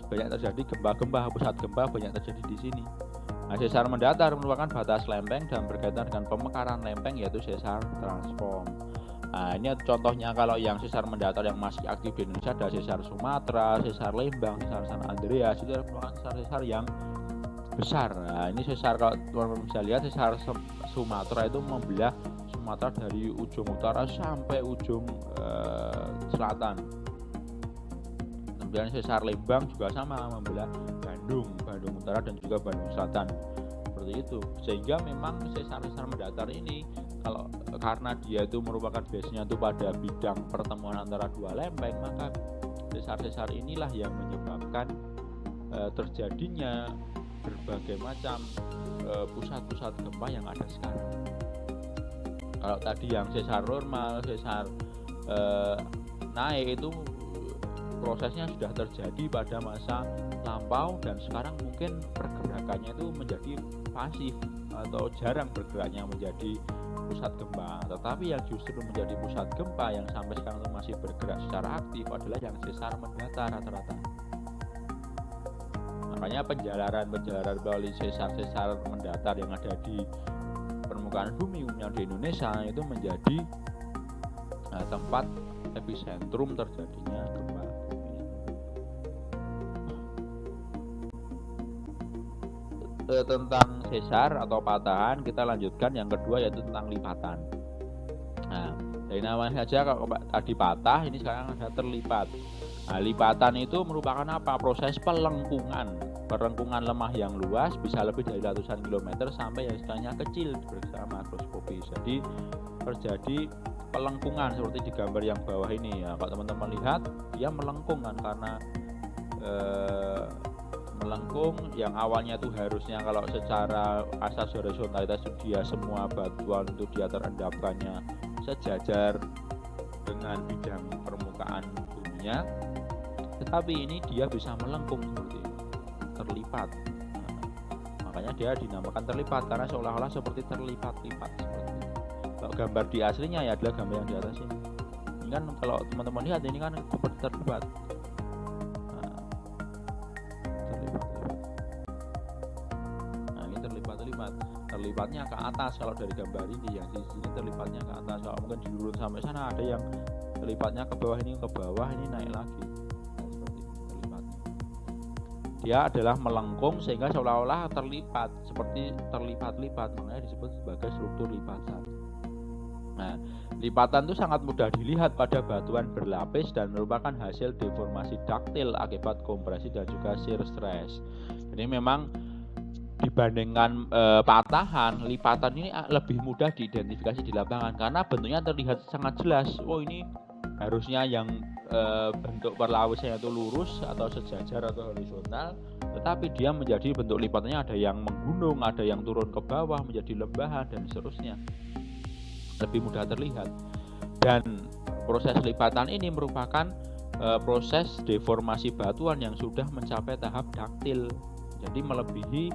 banyak terjadi gempa-gempa, pusat gempa banyak terjadi di sini. Nah, sesar mendatar merupakan batas lempeng dan berkaitan dengan pemekaran lempeng, yaitu sesar transform. Nah, ini contohnya kalau yang sesar mendatar yang masih aktif di Indonesia ada sesar Sumatera, sesar Lembang, sesar San Andreas, itu merupakan sesar-sesar yang besar. Nah, ini sesar, kalau teman-teman bisa lihat, sesar Sumatera itu membelah Sumatera dari ujung utara sampai ujung selatan. Kemudian sesar Lembang juga sama, membelah Bandung Utara dan juga Bandung Selatan. Seperti itu. Sehingga memang sesar-sesar mendatar ini karena dia itu merupakan base-nya itu pada bidang pertemuan antara dua lempeng, maka sesar-sesar inilah yang menyebabkan terjadinya berbagai macam pusat-pusat gempa yang ada sekarang. Kalau tadi yang sesar normal, sesar naik itu prosesnya sudah terjadi pada masa lampau, dan sekarang mungkin pergerakannya itu menjadi pasif atau jarang bergeraknya menjadi pusat gempa. Tetapi yang justru menjadi pusat gempa yang sampai sekarang itu masih bergerak secara aktif adalah yang sesar mendatar rata-rata. Makanya penjalaran melalui sesar-sesar mendatar yang ada di permukaan bumi umumnya di Indonesia itu menjadi tempat epicentrum terjadinya gempa. Tentang sesar atau patahan kita lanjutkan, yang kedua yaitu tentang lipatan. Nah, Dari namanya saja kalau tadi patah, ini sekarang ada terlipat. Nah, lipatan itu merupakan apa? Proses pelengkungan. Pelengkungan lemah yang luas bisa lebih dari ratusan kilometer sampai yang istilahnya kecil bersama makroskopis. Jadi terjadi pelengkungan seperti di gambar yang bawah ini ya. Kalau teman-teman lihat, dia melengkung kan karena melengkung yang awalnya itu harusnya kalau secara asas horizontalitas dia semua batuan itu dia terendapkannya sejajar dengan bidang permukaan buminya, tetapi ini dia bisa melengkung seperti ini, terlipat. Makanya dia dinamakan terlipat karena seolah-olah seperti terlipat-lipat seperti ini. Kalau gambar di aslinya ya adalah gambar yang di atas ini. Ini kan kalau teman-teman lihat ini kan seperti terlipat. Terlipatnya ke atas kalau dari gambar ini, yang di sini terlipatnya ke atas. Kalau mungkin diurut sampai sana ada yang terlipatnya ke bawah, ini ke bawah, ini naik lagi. Nah, seperti itu terlipatnya. Dia adalah melengkung sehingga seolah-olah terlipat, seperti terlipat-lipat, makanya disebut sebagai struktur lipatan. Nah, lipatan itu sangat mudah dilihat pada batuan berlapis dan merupakan hasil deformasi daktil akibat kompresi dan juga shear stress. Jadi memang dibandingkan patahan, lipatan ini lebih mudah diidentifikasi di lapangan karena bentuknya terlihat sangat jelas. Oh, ini harusnya yang bentuk perlapisnya itu lurus atau sejajar atau horizontal, tetapi dia menjadi bentuk lipatannya ada yang menggunung, ada yang turun ke bawah menjadi lembahan dan seterusnya. Lebih mudah terlihat. Dan proses lipatan ini merupakan proses deformasi batuan yang sudah mencapai tahap daktil. Jadi melebihi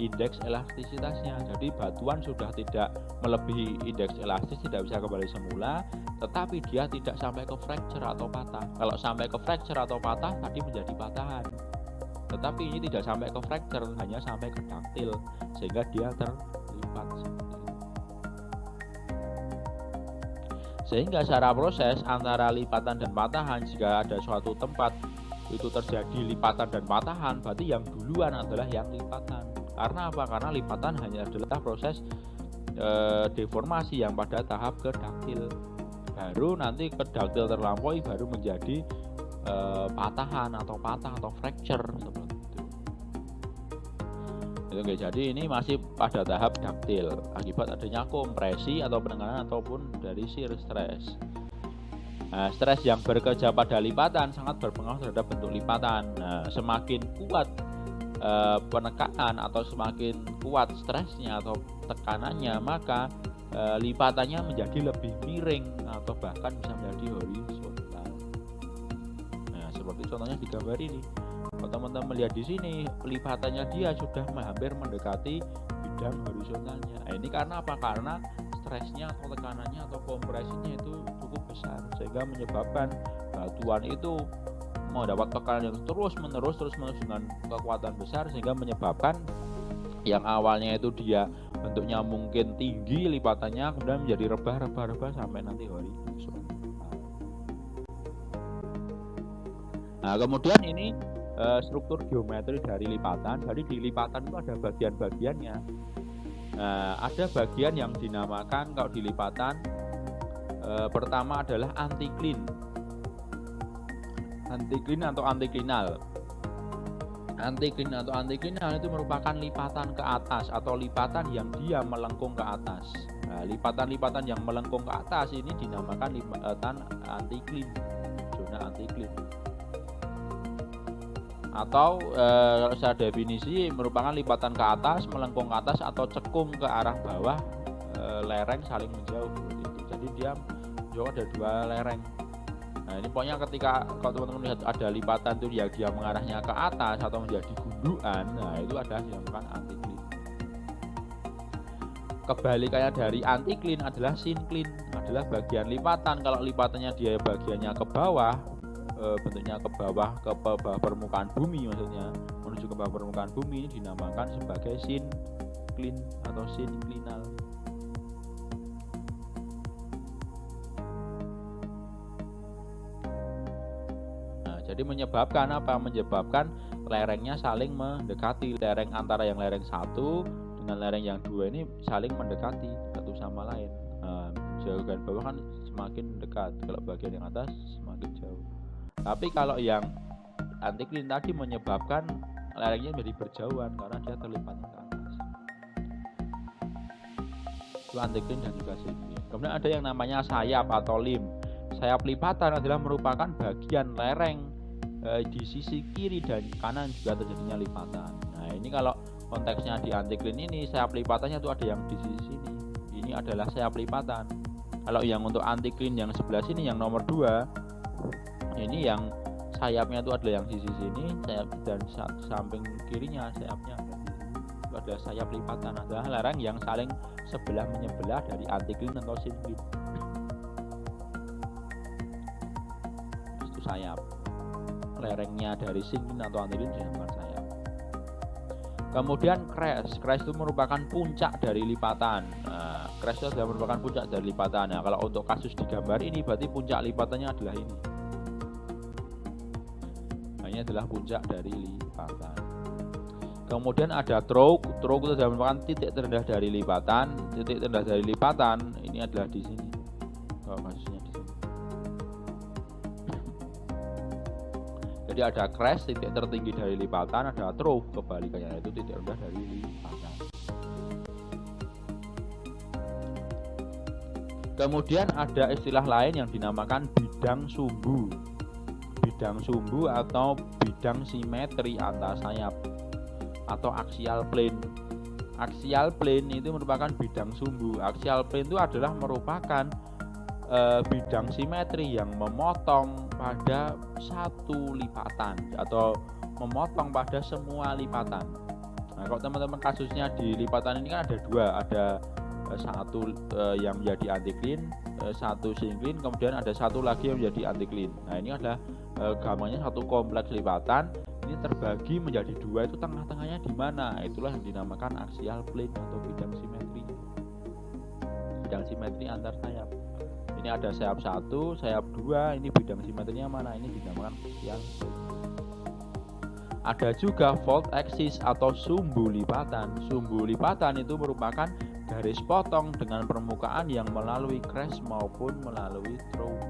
indeks elastisitasnya. Jadi batuan sudah tidak melebihi indeks elastis, tidak bisa kembali semula, tetapi dia tidak sampai ke fracture atau patah. Kalau sampai ke fracture atau patah tadi menjadi patahan. Tetapi ini tidak sampai ke fracture, hanya sampai ke daktil sehingga dia terlipat seperti itu. Sehingga secara proses antara lipatan dan patahan, jika ada suatu tempat itu terjadi lipatan dan patahan, berarti yang duluan adalah yang lipatan. Karena apa? Karena lipatan hanya adalah proses deformasi yang pada tahap ke daktil. Baru nanti ke daktil terlampaui baru menjadi patahan atau patah atau fracture seperti itu. Oke, jadi ini masih pada tahap daktil akibat adanya kompresi atau penekanan ataupun dari shear stress. Nah, stres yang bekerja pada lipatan sangat berpengaruh terhadap bentuk lipatan. Nah, semakin kuat penekanan atau semakin kuat stresnya atau tekanannya, maka lipatannya menjadi lebih miring atau bahkan bisa menjadi horizontal. Nah, seperti contohnya di gambar ini. Kalau teman-teman melihat di sini, lipatannya dia sudah hampir mendekati bidang horizontalnya. Nah, ini karena apa? Karena stresnya atau tekanannya atau kompresinya itu cukup besar sehingga menyebabkan batuan itu mendapat tekanan yang terus menerus dengan kekuatan besar sehingga menyebabkan yang awalnya itu dia bentuknya mungkin tinggi lipatannya kemudian menjadi rebah sampai nanti horizontal. Nah, kemudian ini struktur geometri dari lipatan. Jadi di lipatan itu ada bagian-bagiannya. Nah, ada bagian yang dinamakan kalau di lipatan pertama adalah antikline atau antiklinal. Antikline atau antiklinal itu merupakan lipatan ke atas atau lipatan yang dia melengkung ke atas. Nah, lipatan-lipatan yang melengkung ke atas ini dinamakan lipatan antikline, zona antikline. Atau secara definisi merupakan lipatan ke atas, melengkung ke atas atau cekung ke arah bawah, lereng saling menjauh seperti itu. Jadi dia juga ada dua lereng. Nah, ini pokoknya ketika kalau teman-teman lihat ada lipatan itu dia mengarahnya ke atas atau menjadi gundukan, nah itu adalah dinamakan antikline. Kebalikannya dari antikline adalah sinkline, adalah bagian lipatan. Kalau lipatannya dia bagiannya ke bawah, bentuknya ke bawah permukaan bumi, maksudnya menuju ke bawah permukaan bumi, ini dinamakan sebagai sinkline atau sinklinal. Nah, jadi menyebabkan apa? Menyebabkan lerengnya saling mendekati, lereng antara yang lereng 1 dengan lereng yang 2 ini saling mendekati satu sama lain. Jauh garis bawah kan semakin dekat, kalau bagian yang atas semakin jauh. Tapi kalau yang anti-clean tadi menyebabkan lerengnya menjadi berjauhan karena dia terlipatnya ke atas. Itu anti-clean dan juga syncline. Kemudian ada yang namanya sayap atau limb. Sayap lipatan adalah merupakan bagian lereng di sisi kiri dan kanan juga terjadinya lipatan. Nah ini kalau konteksnya di anti-clean ini sayap lipatannya itu ada yang di sisi sini. Ini adalah sayap lipatan. Kalau yang untuk anti-clean yang sebelah sini yang nomor 2, ini yang sayapnya itu adalah yang sisi sini, sayap dan samping kirinya sayapnya itu adalah sayap lipatan, adalah lereng yang saling sebelah menyebelah dari anti-clean atau syncline. Itu sayap. Lerengnya dari syncline atau anti-clean dinamakan sayap. Kemudian crest itu merupakan puncak dari lipatan. Nah, crest itu adalah merupakan puncak dari lipatan. Nah, kalau untuk kasus di gambar ini berarti puncak lipatannya adalah ini. Nah, ini adalah puncak dari lipatan. Kemudian ada trough itu adalah merupakan titik terendah dari lipatan. Titik terendah dari lipatan ini adalah di sini. Kalau kasusnya di sini. Jadi ada crest, titik tertinggi dari lipatan, ada trough kebalikannya, yaitu titik rendah dari lipatan. Kemudian ada istilah lain yang dinamakan bidang sumbu. Bidang sumbu atau bidang simetri antar sayap atau axial plane. Axial plane itu merupakan bidang sumbu. Axial plane itu adalah merupakan bidang simetri yang memotong pada satu lipatan atau memotong pada semua lipatan. Nah, kalau teman-teman kasusnya di lipatan ini kan ada 2, ada satu yang menjadi anti-clean, satu syncline, kemudian ada satu lagi yang menjadi anti-clean. Nah, ini adalah gambarnya satu kompleks lipatan, ini terbagi menjadi 2, itu tengah-tengahnya di mana? Itulah yang dinamakan axial plane atau bidang simetri. Bidang simetri antar sayap. Ini ada sayap 1, sayap 2, ini bidang simetrinya mana? Ini dinamakan axial plane. Ada juga fault axis atau sumbu lipatan. Sumbu lipatan itu merupakan garis potong dengan permukaan yang melalui crest maupun melalui trough.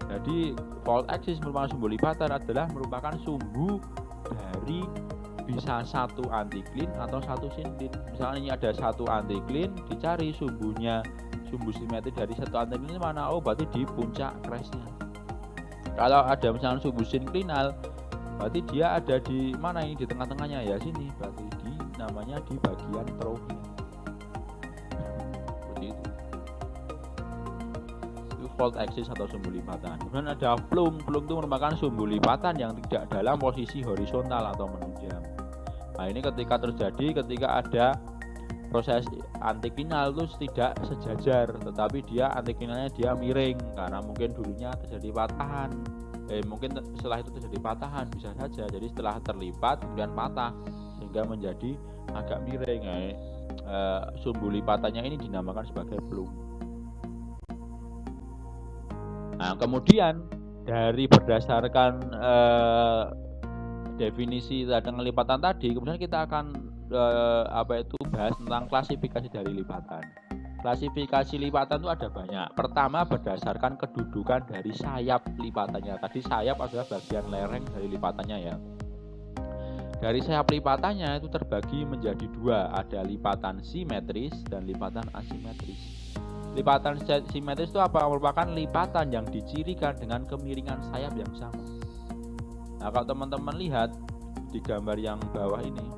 Jadi fault axis merupakan sumbu lipatan adalah merupakan sumbu dari bisa satu anti-clean atau satu syncline. Misalnya ini ada satu anti-clean, dicari sumbu simetri dari satu anti-clean mana? Oh, berarti di puncak crestnya. Kalau ada misalnya sumbu synclinal, berarti dia ada di mana? Ini di tengah-tengahnya, ya sini. Berarti namanya di bagian troughnya. Seperti itu. Itu fault axis atau sumbu lipatan. Kemudian ada plung. Plung itu merupakan sumbu lipatan yang tidak dalam posisi horizontal atau menunjang. Nah, ini ketika terjadi ketika ada proses antiklinal itu tidak sejajar, tetapi dia antiklinalnya dia miring karena mungkin dulunya terjadi patahan. Mungkin setelah itu terjadi patahan, bisa saja. Jadi setelah terlipat kemudian patah sehingga menjadi agak miring. Sumbu lipatannya ini dinamakan sebagai plung. Nah, kemudian dari berdasarkan definisi tentang lipatan tadi, kemudian kita akan bahas tentang klasifikasi dari lipatan. Klasifikasi lipatan itu ada banyak. Pertama, berdasarkan kedudukan dari sayap lipatannya. Tadi sayap adalah bagian lereng dari lipatannya, ya. Dari sayap lipatannya itu terbagi menjadi 2, ada lipatan simetris dan lipatan asimetris. Lipatan simetris itu apa? Merupakan lipatan yang dicirikan dengan kemiringan sayap yang sama. Nah, kalau teman-teman lihat di gambar yang bawah ini,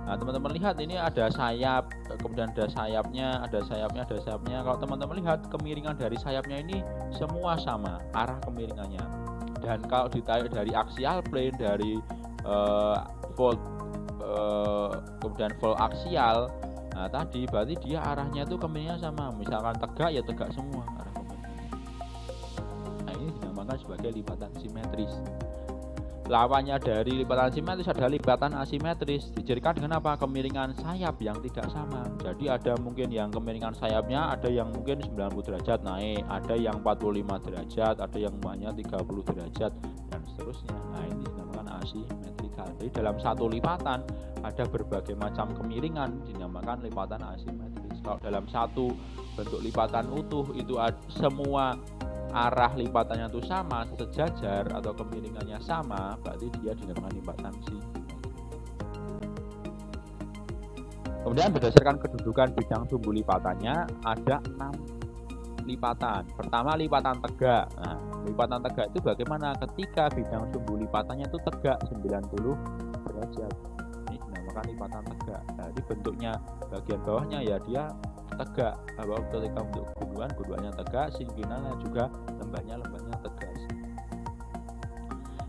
nah teman-teman lihat ini ada sayap, kemudian ada sayapnya. Kalau teman-teman lihat kemiringan dari sayapnya ini semua sama arah kemiringannya. Dan kalau ditarik dari axial plane, dari fold kemudian fold aksial, nah tadi berarti dia arahnya itu kemiringannya sama. Misalkan tegak ya tegak semua arah kemiringannya. Nah, ini dinamakan sebagai lipatan simetris. Lawannya dari lipatan simetris adalah lipatan asimetris. Dicirikan dengan apa? Kemiringan sayap yang tidak sama. Jadi ada mungkin yang kemiringan sayapnya ada yang mungkin 90 derajat naik, ada yang 45 derajat, ada yang hanya 30 derajat dan seterusnya. Nah, ini dinamakan asimetrikal. Jadi dalam satu lipatan ada berbagai macam kemiringan, dinamakan lipatan asimetris. Kalau dalam satu bentuk lipatan utuh itu semua arah lipatannya itu sama, sejajar atau kemiringannya sama, berarti dia dinamakan lipatan simetris. Kemudian berdasarkan kedudukan bidang sumbu lipatannya ada 6 lipatan. Pertama, lipatan tegak. Nah, lipatan tegak itu bagaimana ketika bidang sumbu lipatannya itu tegak 90 derajat. Ini dinamakan lipatan tegak. Nah, jadi bentuknya bagian bawahnya ya dia tegak. Bahwa ketika untuk gundukannya tegak, sinklinalnya juga lembahnya tegak.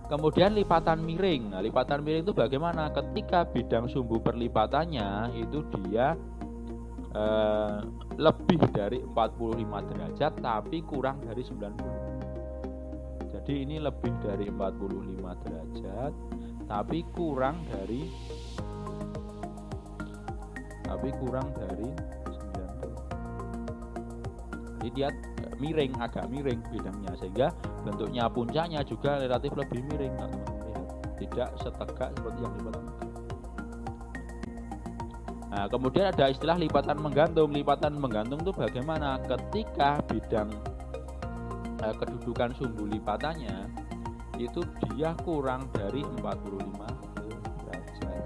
Kemudian lipatan miring. Nah, lipatan miring itu bagaimana? Ketika bidang sumbu perlipatannya itu dia lebih dari 45 derajat tapi kurang dari 90. Jadi ini lebih dari 45 derajat tapi kurang dari 90. Jadi dia miring, agak miring bidangnya, sehingga bentuknya puncaknya juga relatif lebih miring, tidak setegak seperti yang lipatan. Nah, kemudian ada istilah lipatan menggantung. Lipatan menggantung itu bagaimana? Ketika bidang kedudukan sumbu lipatannya itu dia kurang dari 45 derajat.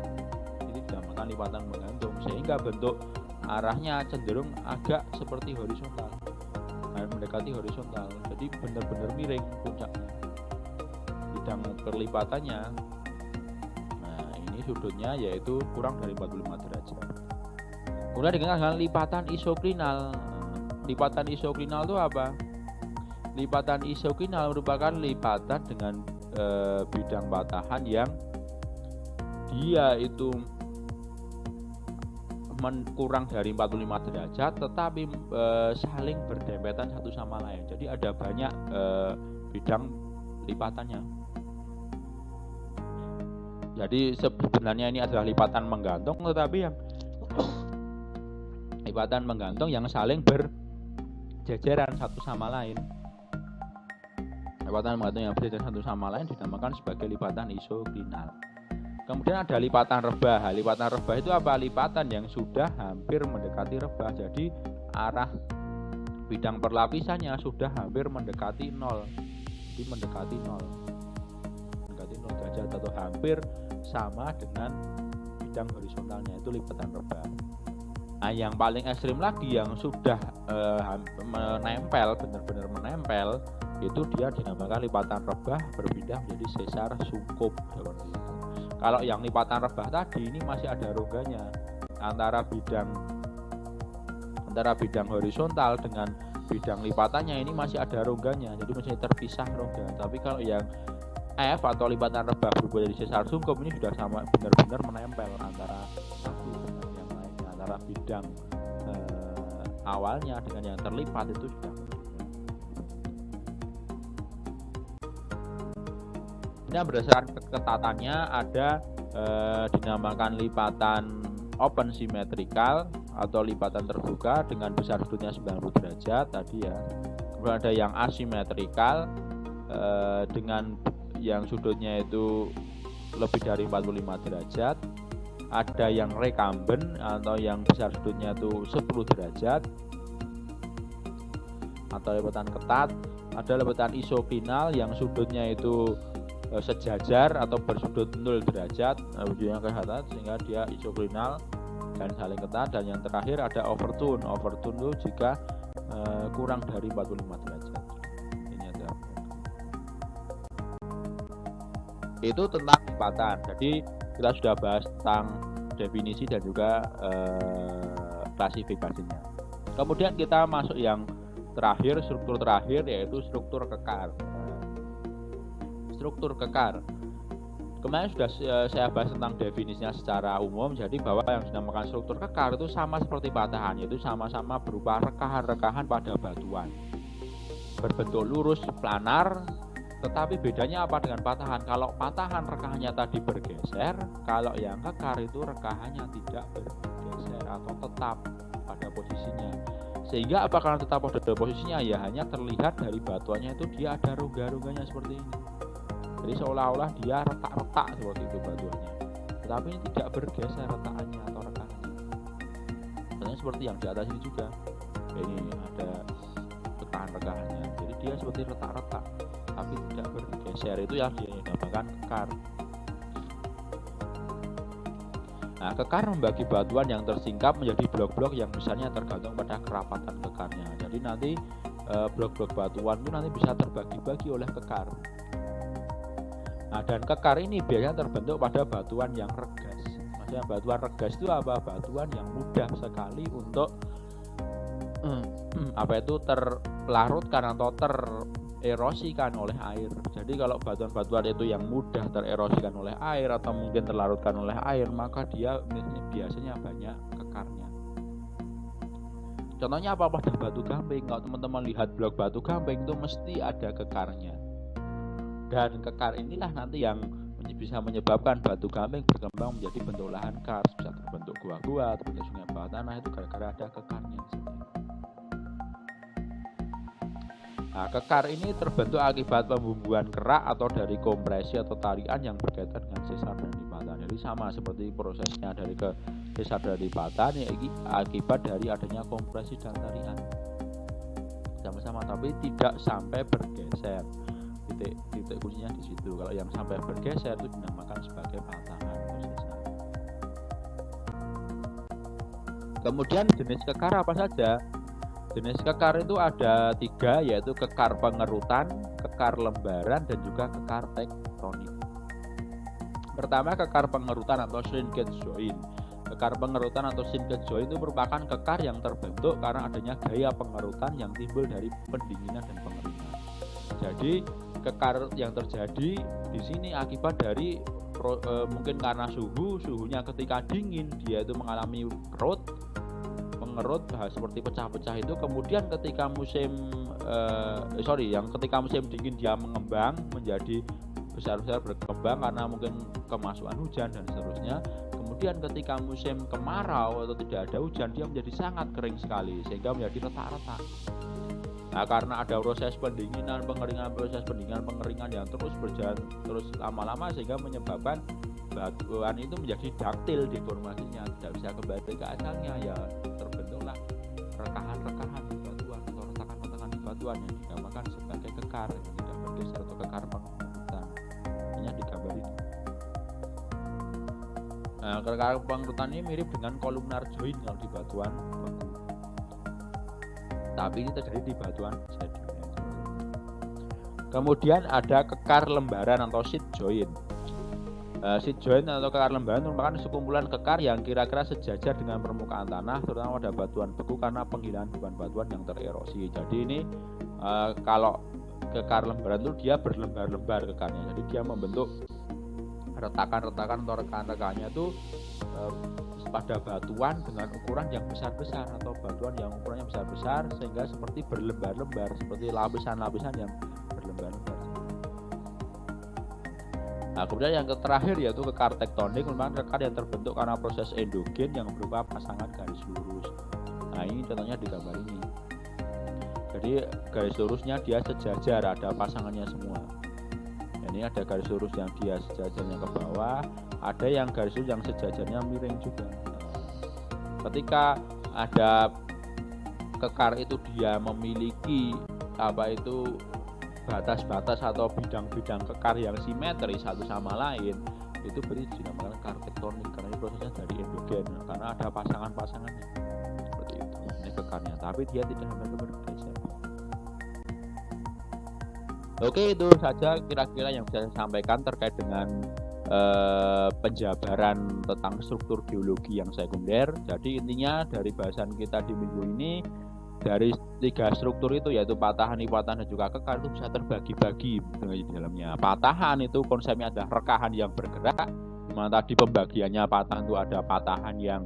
Ini dinamakan lipatan menggantung, sehingga bentuk arahnya cenderung agak seperti horizontal, mendekati horizontal. Jadi benar-benar miring puncaknya. Bidang perlipatannya, nah ini sudutnya yaitu kurang dari 45 derajat. Kemudian dikenal dengan lipatan isoklinal. Lipatan isoklinal itu apa? Lipatan isoklinal merupakan lipatan dengan bidang patahan yang dia itu kurang dari 45 derajat tetapi saling berdempetan satu sama lain. Jadi ada banyak bidang lipatannya. Jadi sebenarnya ini adalah lipatan menggantung, tetapi yang lipatan menggantung yang saling berjejeran satu sama lain. Lipatan menggantung yang berjejeran satu sama lain dinamakan sebagai lipatan isoklinal. Kemudian ada lipatan rebah. Lipatan rebah itu apa? Lipatan yang sudah hampir mendekati rebah. Jadi arah bidang perlapisannya sudah hampir mendekati 0. Jadi mendekati 0 derajat atau hampir sama dengan bidang horizontalnya, itu lipatan rebah. Nah, yang paling ekstrim lagi yang sudah menempel, benar-benar menempel, itu dia dinamakan lipatan rebah berpindah menjadi sesar sungkup seperti itu. Kalau yang lipatan rebah tadi ini masih ada rongganya antara bidang horizontal dengan bidang lipatannya, ini masih ada rongganya, jadi masih terpisah rongga. Tapi kalau yang F atau lipatan rebah berubah dari sesar sungkup ini sudah sama, benar-benar menempel antara satu dengan yang lainnya, antara bidang awalnya dengan yang terlipat itu sudah. Nah, berdasarkan ketatannya ada dinamakan lipatan open symmetrical atau lipatan terbuka dengan besar sudutnya 90 derajat tadi ya. Kemudian ada yang asimetrikal dengan yang sudutnya itu lebih dari 45 derajat. Ada yang recumbent atau yang besar sudutnya itu 10 derajat atau lipatan ketat. Ada lipatan isoklinal yang sudutnya itu sejajar atau bersudut 0 derajat, ujungnya ke atas sehingga dia isoklinal dan saling ketat. Dan yang terakhir ada overtone. Overtone itu jika kurang dari 45 derajat. Ini ada. Itu tentang lipatan. Jadi kita sudah bahas tentang definisi dan juga klasifikasinya. Kemudian kita masuk yang terakhir, struktur terakhir, yaitu struktur kekar. Struktur kekar. Kemarin sudah saya bahas tentang definisinya secara umum. Jadi bahwa yang dinamakan struktur kekar itu sama seperti patahan, yaitu sama-sama berupa rekahan-rekahan pada batuan berbentuk lurus planar. Tetapi bedanya apa dengan patahan? Kalau patahan rekahannya tadi bergeser, kalau yang kekar itu rekahannya tidak bergeser atau tetap pada posisinya. Sehingga apa, karena tetap pada posisinya ya hanya terlihat dari batuannya itu dia ada rongga-rongganya seperti ini. Jadi Jadi seolah-olah dia retak-retak seperti itu batuannya. Tetapi ini tidak bergeser retakannya atau rekahannya. Contohnya seperti yang di atas ini juga. Ini ada rekahan-rekahannya. Jadi dia seperti retak-retak, tapi tidak bergeser. Itu yang dinamakan kekar. Nah, kekar membagi batuan yang tersingkap menjadi blok-blok yang besarnya tergantung pada kerapatan kekarnya. Jadi nanti blok-blok batuan itu nanti bisa terbagi-bagi oleh kekar. Nah, dan kekar ini biasanya terbentuk pada batuan yang regas. Maksudnya batuan regas itu apa? Batuan yang mudah sekali untuk terlarutkan atau tererosikan oleh air. Jadi kalau batuan-batuan itu yang mudah tererosikan oleh air atau mungkin terlarutkan oleh air, maka dia biasanya banyak kekarnya. Contohnya apa? Pada batu gamping. Kalau teman-teman lihat blok batu gamping itu mesti ada kekarnya. Dan kekar inilah nanti yang bisa menyebabkan batu gamping berkembang menjadi bentuk lahan kars, bisa terbentuk gua-gua, terbentuk sungai bawah tanah, itu gara-gara ada kekarnya. Nah, kekar ini terbentuk akibat pembumbuan kerak atau dari kompresi atau tarikan yang berkaitan dengan sesar dan lipatan. Jadi sama seperti prosesnya dari ke sesar dan lipatan, ya, akibat dari adanya kompresi dan tarikan. Sama-sama, tapi tidak sampai bergeser. Titik kuncinya di situ. Kalau yang sampai bergeser itu dinamakan sebagai patahan atau sesar. Kemudian jenis kekar apa saja? Jenis kekar itu ada 3, yaitu kekar pengerutan, kekar lembaran, dan juga kekar tektonik. Pertama, kekar pengerutan atau shrinkage joint. Kekar pengerutan atau shrinkage joint itu merupakan kekar yang terbentuk karena adanya gaya pengerutan yang timbul dari pendinginan dan pengeringan. Jadi kekar yang terjadi di sini akibat dari mungkin karena suhunya ketika dingin dia itu mengalami mengerut seperti pecah-pecah itu, kemudian ketika ketika musim dingin dia mengembang menjadi besar-besar berkembang karena mungkin kemasukan hujan dan seterusnya. Kemudian ketika musim kemarau atau tidak ada hujan dia menjadi sangat kering sekali sehingga menjadi retak-retak. Nah, karena ada proses pendinginan, pengeringan yang terus berjalan terus lama-lama sehingga menyebabkan batuan itu menjadi daktil deformasinya, tidak bisa kembali ke asalnya, ya terbentuklah rekahan-rekahan di batuan atau retakan-retakan di batuan yang dinamakan sebagai kekar yang tidak bergeser atau kekar pengerutan. Hanya di gambar ini. Nah, kekar pengerutan ini mirip dengan columnar joint kalau di batuan beku. Tapi ini terjadi di batuan sedimen. Kemudian ada kekar lembaran atau sheet joint. Sheet joint atau kekar lembaran merupakan sekumpulan kekar yang kira-kira sejajar dengan permukaan tanah, terutama pada batuan beku karena penghilangan beban batuan yang tererosi. Jadi ini kalau kekar lembaran itu dia berlembar-lembar kekarnya. Jadi dia membentuk retakan-retakan atau rekan-rekannya itu pada batuan dengan ukuran yang besar-besar atau batuan yang ukurannya besar-besar sehingga seperti berlembar-lembar, seperti lapisan-lapisan yang berlembar-lembar. Nah, kemudian yang terakhir yaitu kekar tektonik, merupakan kekar yang terbentuk karena proses endogen yang berupa pasangan garis lurus. Nah, ini contohnya di gambar ini. Jadi garis lurusnya dia sejajar, ada pasangannya semua. Ini ada garis lurus yang dia sejajarnya ke bawah, ada yang garis lurus yang sejajarnya miring juga. Ketika ada kekar itu dia memiliki batas-batas atau bidang-bidang kekar yang simetris satu sama lain, itu berarti dinamakan kekar tektonik karena ini prosesnya dari endogen, karena ada pasangan-pasangannya seperti itu. Ini kekarnya, tapi dia tidak sampai bergeser. Oke, itu saja kira-kira yang bisa saya sampaikan terkait dengan penjabaran tentang struktur geologi yang sekunder. Jadi intinya dari bahasan kita di minggu ini, dari 3 struktur itu yaitu patahan, lipatan, dan juga kekar itu bisa terbagi-bagi di dalamnya. Patahan itu konsepnya adalah rekahan yang bergerak. Dimana tadi pembagiannya patahan itu ada patahan yang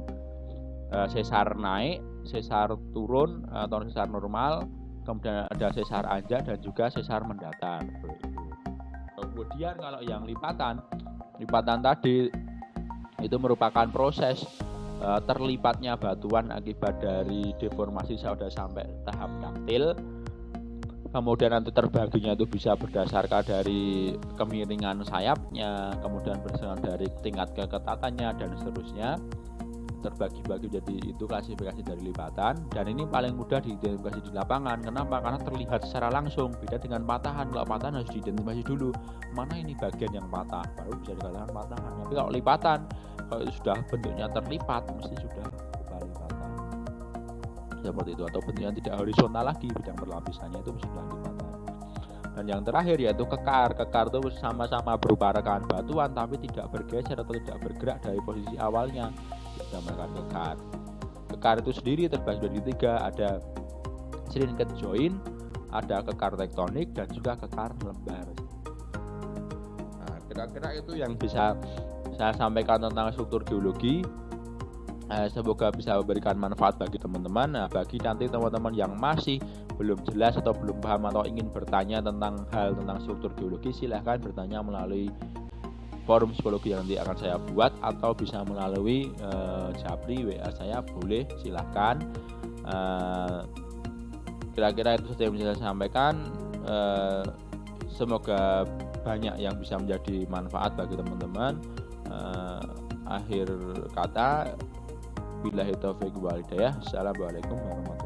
sesar naik, sesar turun atau sesar normal, kemudian ada sesar anjak dan juga sesar mendatar. Kemudian kalau yang lipatan tadi itu merupakan proses terlipatnya batuan akibat dari deformasi sudah sampai tahap daktil. Kemudian nanti terbaginya itu bisa berdasarkan dari kemiringan sayapnya, kemudian berdasarkan dari tingkat keketatannya dan seterusnya. Terbagi-bagi jadi itu klasifikasi dari lipatan, dan ini paling mudah diidentifikasi di lapangan. Kenapa? Karena terlihat secara langsung, beda dengan patahan. Kalau patahan harus diidentifikasi dulu mana ini bagian yang patah, baru bisa dikatakan patahan. Tapi kalau lipatan, kalau sudah bentuknya terlipat, mesti sudah bukan lipatan seperti itu, atau bentuknya tidak horizontal lagi, bidang perlapisannya itu sudah lipatan. Dan yang terakhir yaitu kekar. Kekar itu sama-sama berupa rekahan batuan tapi tidak bergeser atau tidak bergerak dari posisi awalnya, dinamakan kekar. Kekar itu sendiri terbagi dari 3, ada shrinkage joint, ada kekar tektonik, dan juga kekar lembar. Nah, kira-kira itu yang bisa saya sampaikan tentang struktur geologi. Semoga bisa memberikan manfaat bagi teman-teman. Nah, bagi nanti teman-teman yang masih belum jelas atau belum paham atau ingin bertanya tentang hal tentang struktur geologi, silahkan bertanya melalui forum psikologi yang nanti akan saya buat, atau bisa melalui Japri WA saya, boleh, silahkan. Kira-kira itu saja yang bisa saya sampaikan. Semoga banyak yang bisa menjadi manfaat bagi teman-teman. Akhir kata, billahi taufiq wal hidayah. Assalamualaikum warahmatullahi wabarakatuh.